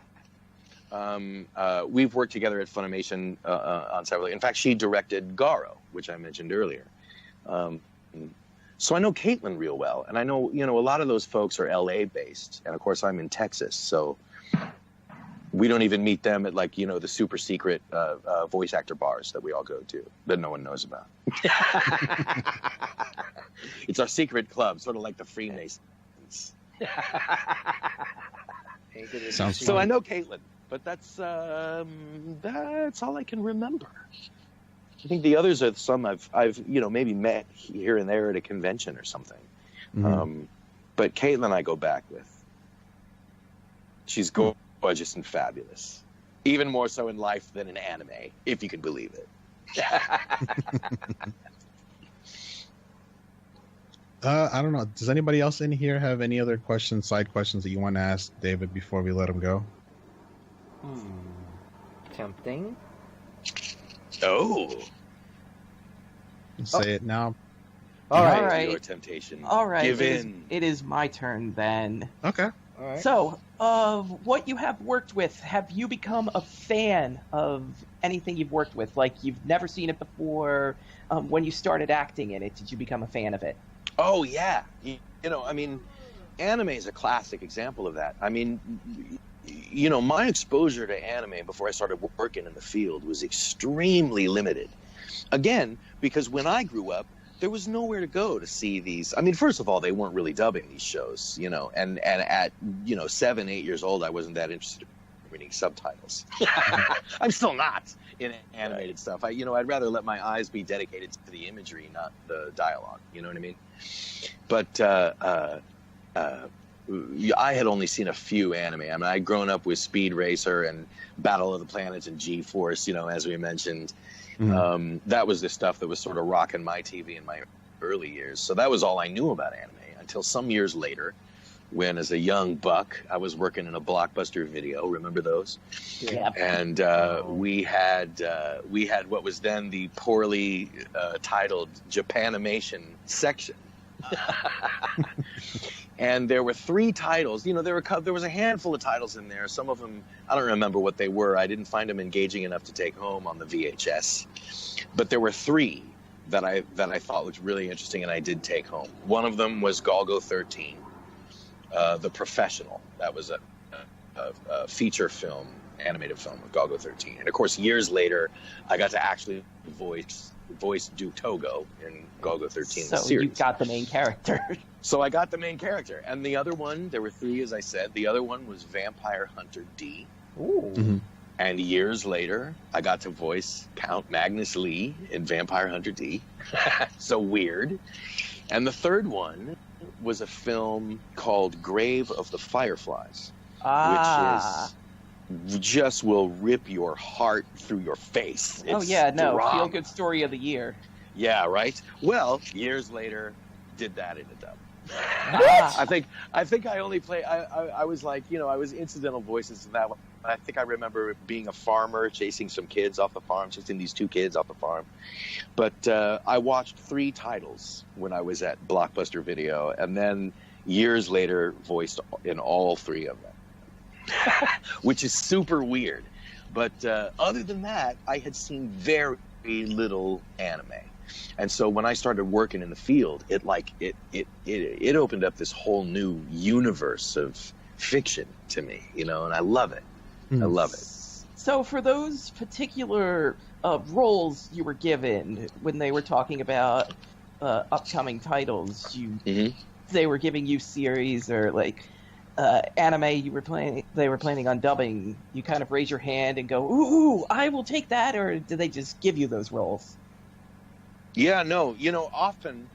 We've worked together at Funimation on several. In fact, she directed Garo, which I mentioned earlier. So I know Caitlin real well, and I know a lot of those folks are LA based, and of course I'm in Texas, so we don't even meet them at the super secret voice actor bars that we all go to that no one knows about. It's our secret club, sort of like the Freemasons. Sounds So fun. I know Caitlin, but that's all I can remember. I think the others are some I've maybe met here and there at a convention or something. Mhm. But Caitlin I go back with. She's gorgeous and fabulous. Even more so in life than in anime, if you can believe it. I don't know. Does anybody else in here have any other questions, side questions that you want to ask David before we let him go? Tempting. Oh. Say it now. All right. All right. Your temptation. All right. Give in. It is my turn then. Okay. All right. So, of what you have worked with, have you become a fan of anything you've worked with? Like, you've never seen it before. When you started acting in it, did you become a fan of it? Oh yeah, anime is a classic example of that. My exposure to anime before I started working in the field was extremely limited. Again, because when I grew up, there was nowhere to go to see these. First of all, they weren't really dubbing these shows, and at 7, 8 years old, I wasn't that interested in reading subtitles. I'm still not in animated stuff. I'd rather let my eyes be dedicated to the imagery, not the dialogue. You know what I mean? But I had only seen a few anime. I'd grown up with Speed Racer and Battle of the Planets and G-Force, as we mentioned. Mhm. That was the stuff that was sort of rocking my TV in my early years. So that was all I knew about anime until some years later, when as a young buck, I was working in a Blockbuster Video. Remember those? Yeah. And we had what was then the poorly titled Japanimation section. And there were 3 titles. There was a handful of titles in there. Some of them, I don't remember what they were. I didn't find them engaging enough to take home on the VHS. But there were 3 that I thought was really interesting, and I did take home. One of them was Golgo 13, The Professional. That was a feature film, animated film of Golgo 13. And of course, years later, I got to actually voice Duke Togo in Golgo 13, the So series. you got the main character. So I got the main character. And the other one, there were 3, as I said. The other one was Vampire Hunter D. Ooh. Mhm. And years later, I got to voice Count Magnus Lee in Vampire Hunter D. So weird. And the third one was a film called Grave of the Fireflies, Ah. which just will rip your heart through your face. Oh It's yeah, no, drama. feel good story of the year. Yeah, right? Well, years later, did that in a dub. Ah. I think I only play. I was like, I was incidental voices in that one. I think I remember being a farmer chasing some kids off the farm, chasing these 2 kids off the farm. But I watched 3 titles when I was at Blockbuster Video, and then years later voiced in all 3 of them, which is super weird. But other than that, I had seen very little anime. And so when I started working in the field, it opened up this whole new universe of fiction to me, and I love it. I love it. So for those particular roles you were given when they were talking about upcoming titles, they were giving you series or like anime they were planning on dubbing, you kind of raise your hand and go, ooh, I will take that, or did they just give you those roles? Yeah, no, often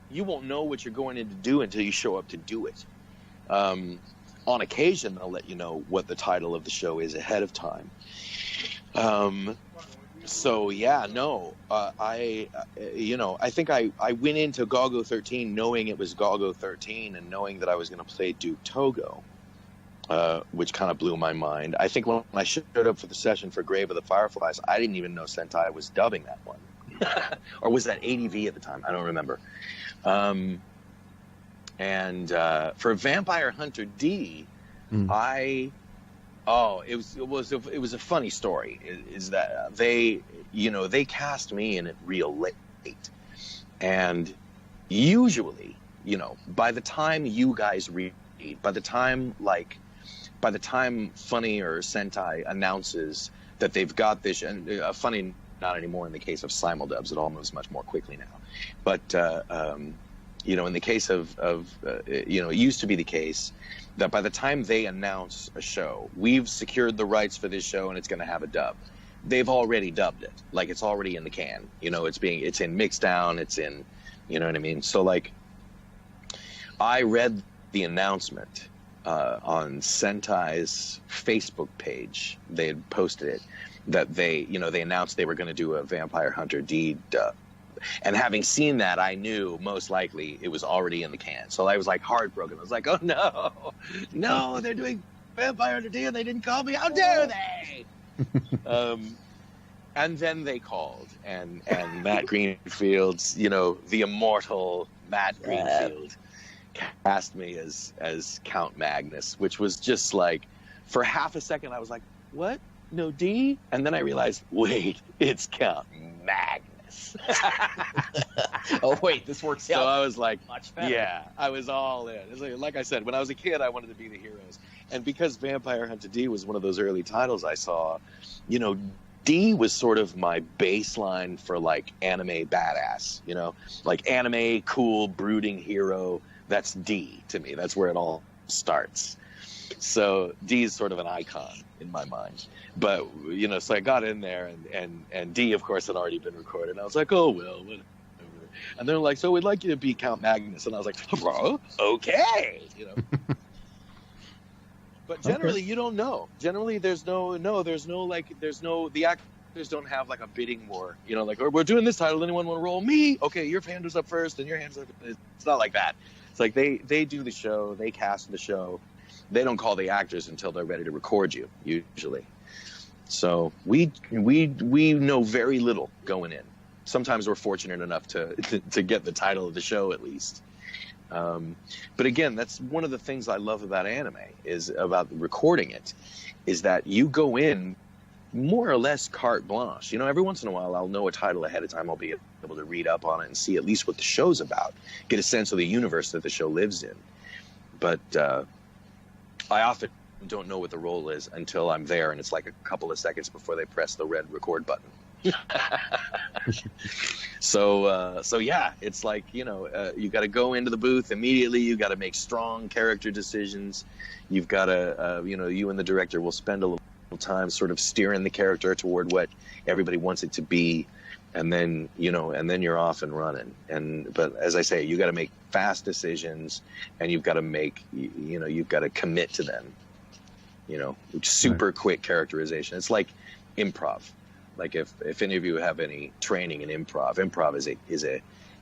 you won't know what you're going in to do until you show up to do it. On occasion, they'll let you know what the title of the show is ahead of time. So yeah, no, I think I went into Golgo 13 knowing it was Golgo 13 and knowing that I was going to play Duke Togo, which kind of blew my mind. I think when I showed up for the session for Grave of the Fireflies, I didn't even know Sentai was dubbing that one. Or was that ADV at the time? I don't remember. And for Vampire Hunter D, I Oh, it was a funny story. Is that they cast me in it real late, and usually, by the time you guys read, by the time Funny or Sentai announces that they've got this, and Funny not anymore in the case of simuldubs, it all moves much more quickly now, but in the case of it used to be the case that by the time they announce a show, we've secured the rights for this show and it's going to have a dub. They've already dubbed it, like it's already in the can. It's in Mixdown, it's in, you know what I mean. So like, I read the announcement on Sentai's Facebook page. They had posted it that they announced they were going to do a Vampire Hunter D dub. And having seen that, I knew most likely it was already in the can. So I was like heartbroken. I was like, oh no, they're doing Vampire Hunter D and they didn't call me. How dare they? And then they called, and Matt Greenfield's, the immortal Matt Greenfield, cast me as Count Magnus, which was just like, for half a second I was like, what? No D? And then I realized, wait, it's Count Magnus. Oh wait, this works out. So I was like, much better. yeah, I was all in. It's like I said, when I was a kid, I wanted to be the heroes, and because Vampire Hunter D was one of those early titles I saw, D was sort of my baseline for like anime badass, like anime cool brooding hero. That's D to me. That's where it all starts. So D is sort of an icon in my mind. But, so I got in there and D, of course, had already been recorded. And I was like, oh, well, whatever. And they're like, so we'd like you to be Count Magnus. And I was like, bro, okay. But generally, you don't know. Generally, the actors don't have like a bidding war. Like, oh, we're doing this title. Anyone want to roll? Me? Okay, your hand was up first and your hand's up. It's not like that. It's like they do the show. They cast the show. They don't call the actors until they're ready to record you, usually. So we know very little going in. Sometimes we're fortunate enough to get the title of the show at least. But again, that's one of the things I love about anime, is about recording it, is that you go in more or less carte blanche. Every once in a while I'll know a title ahead of time. I'll be able to read up on it and see at least what the show's about, get a sense of the universe that the show lives in. But I often don't know what the role is until I'm there, and it's like a couple of seconds before they press the red record button. So yeah, it's like, you got to go into the booth immediately. You got to make strong character decisions. You've got to, you and the director will spend a little time sort of steering the character toward what everybody wants it to be, and then you're off and running. But as I say, you got to make fast decisions, and you've got to you've got to commit to them. Super quick characterization. It's like improv. Like if any of you have any training in improv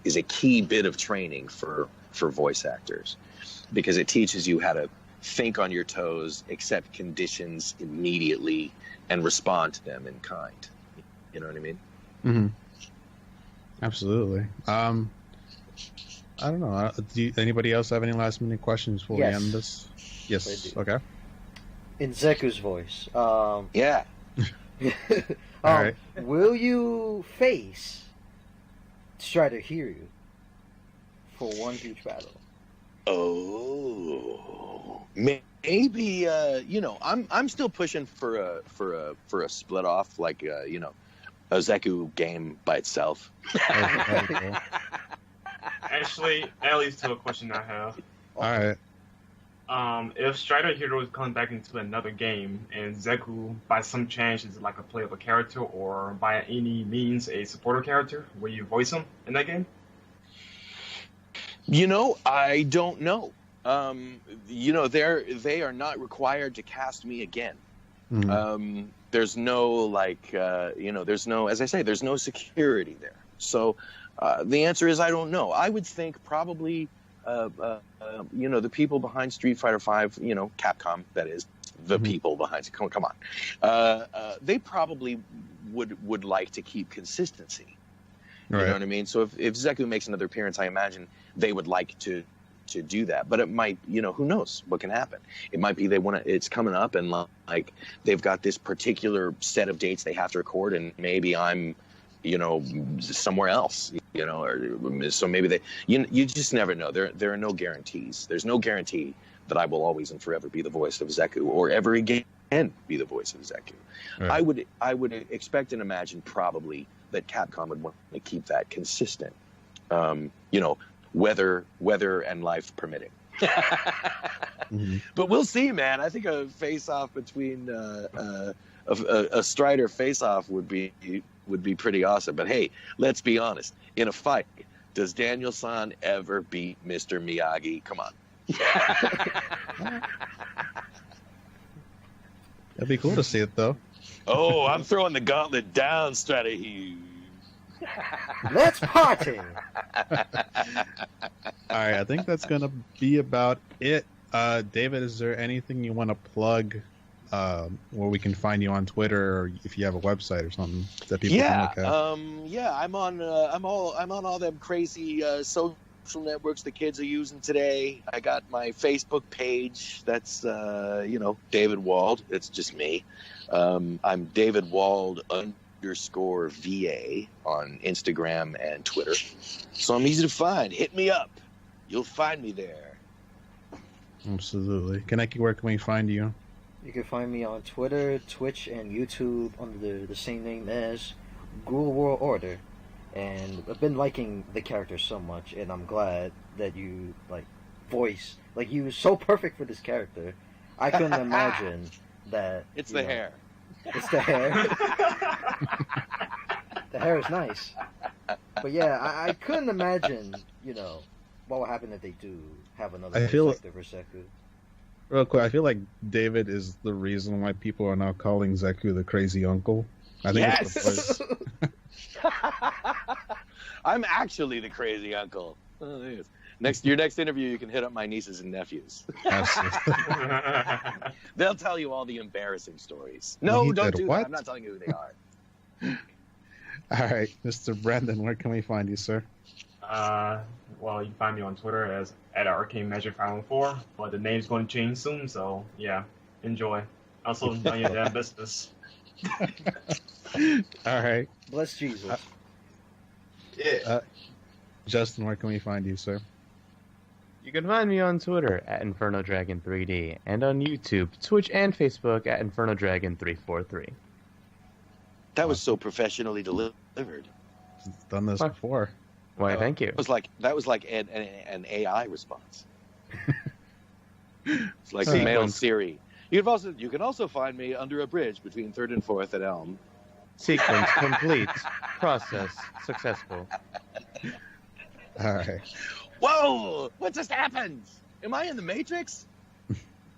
is a key bit of training for voice actors, because it teaches you how to think on your toes, accept conditions immediately, and respond to them in kind. You know what I mean? Mm-hmm. Absolutely. I don't know. Anybody else have any last minute questions before we end this? Yes. Okay. In Zeku's voice. Yeah. All right. Will you face try to hear you for one huge battle? Oh, maybe. I'm still pushing for a split off, like a Zeku game by itself. Actually, that leads to a question I have. All right. If Strider Hero is coming back into another game, and Zeku, by some chance, is like a playable character, or by any means a supporter character, will you voice him in that game? I don't know. They are not required to cast me again. Mm-hmm. There's no there's no, as I say, there's no security there. So the answer is I don't know. I would think probably. The people behind Street Fighter V, Capcom, that is, the mm-hmm. people behind it. Come on. They probably would like to keep consistency. You know what I mean? So if Zeku makes another appearance, I imagine they would like to to do that. But it might, who knows what can happen? It might be it's coming up and like they've got this particular set of dates they have to record, and maybe I'm, somewhere else, or so maybe you just never know. There are no guarantees. There's no guarantee that I will always and forever be the voice of Zeku, or ever again be the voice of Zeku. Right. I would expect and imagine probably that Capcom would want to keep that consistent. Weather and life permitting. Mm-hmm. But we'll see, man. I think a face-off between a Strider face-off would be pretty awesome. But hey, let's be honest. In a fight, does Daniel-san ever beat Mr. Miyagi? Come on. That'd be cool to see it, though. Oh, I'm throwing the gauntlet down, strategy. Let's party. All right, I think that's gonna be about it. David, is there anything you want to plug where we can find you on Twitter, or if you have a website or something that people can look at? I'm on all them crazy social networks the kids are using today. I got my Facebook page. That's David Wald. It's just me. I'm David Wald _VA on Instagram and Twitter. So I'm easy to find. Hit me up. You'll find me there. Absolutely. Kaneki, where can we find you? You can find me on Twitter, Twitch, and YouTube under the same name as Ghoul World Order. And I've been liking the character so much, and I'm glad that you you were so perfect for this character. I couldn't imagine that. It's the hair. It's the hair. The hair is nice. But yeah, I couldn't imagine, what would happen if they do have another perspective for Zeku. Real quick, I feel like David is the reason why people are now calling Zeku the crazy uncle. I think it's the voice. I'm actually the crazy uncle. Oh, your next interview, you can hit up my nieces and nephews. They'll tell you all the embarrassing stories. No, don't do that. I'm not telling you who they are. All right, Mr. Brandon, where can we find you, sir? Well, you can find me on Twitter as @ArcaneMagic514, but the name's going to change soon, so yeah, enjoy. Also, none of your damn business. All right. Bless Jesus. Justin, where can we find you, sir? You can find me on Twitter @InfernoDragon3D and on YouTube, Twitch, and Facebook @InfernoDragon343. That was so professionally delivered. Done this before. Why, thank you. That was like an AI response. It's like male Siri. You can also find me under a bridge between 3rd and 4th at Elm. Sequence complete. Process successful. All right. Whoa! What just happened? Am I in the Matrix?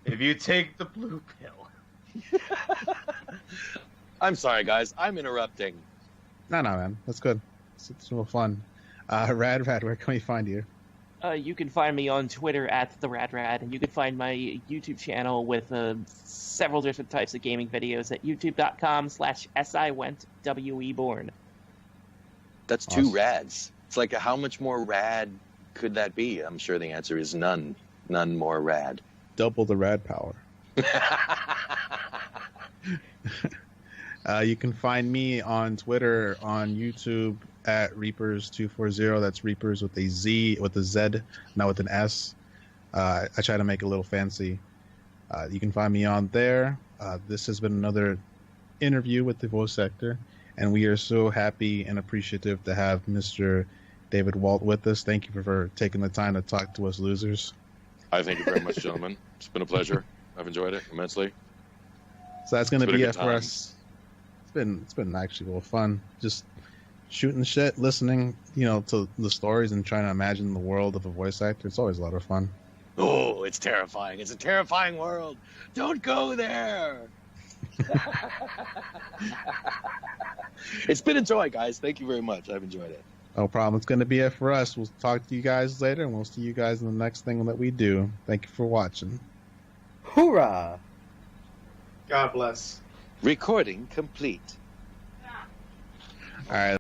If you take the blue pill. I'm sorry, guys. I'm interrupting. No, man. That's good. It's real fun. Rad, where can we find you? You can find me on Twitter @TheRadRad, and you can find my YouTube channel with several different types of gaming videos at youtube.com/SIWentWeborn. That's awesome. 2 rads. It's like, how much more rad could that be? I'm sure the answer is none. None more rad. Double the rad power. You can find me on Twitter, on YouTube @Reapers240. That's Reapers with a Z, not with an S. I try to make it a little fancy. You can find me on there. This has been another interview with the voice actor, and we are so happy and appreciative to have Mr. David Wald with us. Thank you for taking the time to talk to us losers. I thank you very much, gentlemen. It's been a pleasure. I've enjoyed it immensely. So that's going to be it for us. It's been actually real fun. Just shooting shit, listening, to the stories and trying to imagine the world of a voice actor. It's always a lot of fun. Oh, it's terrifying. It's a terrifying world. Don't go there. It's been a joy, guys. Thank you very much. I've enjoyed it. No problem. It's going to be it for us. We'll talk to you guys later, and we'll see you guys in the next thing that we do. Thank you for watching. Hoorah! God bless. Recording complete. All right.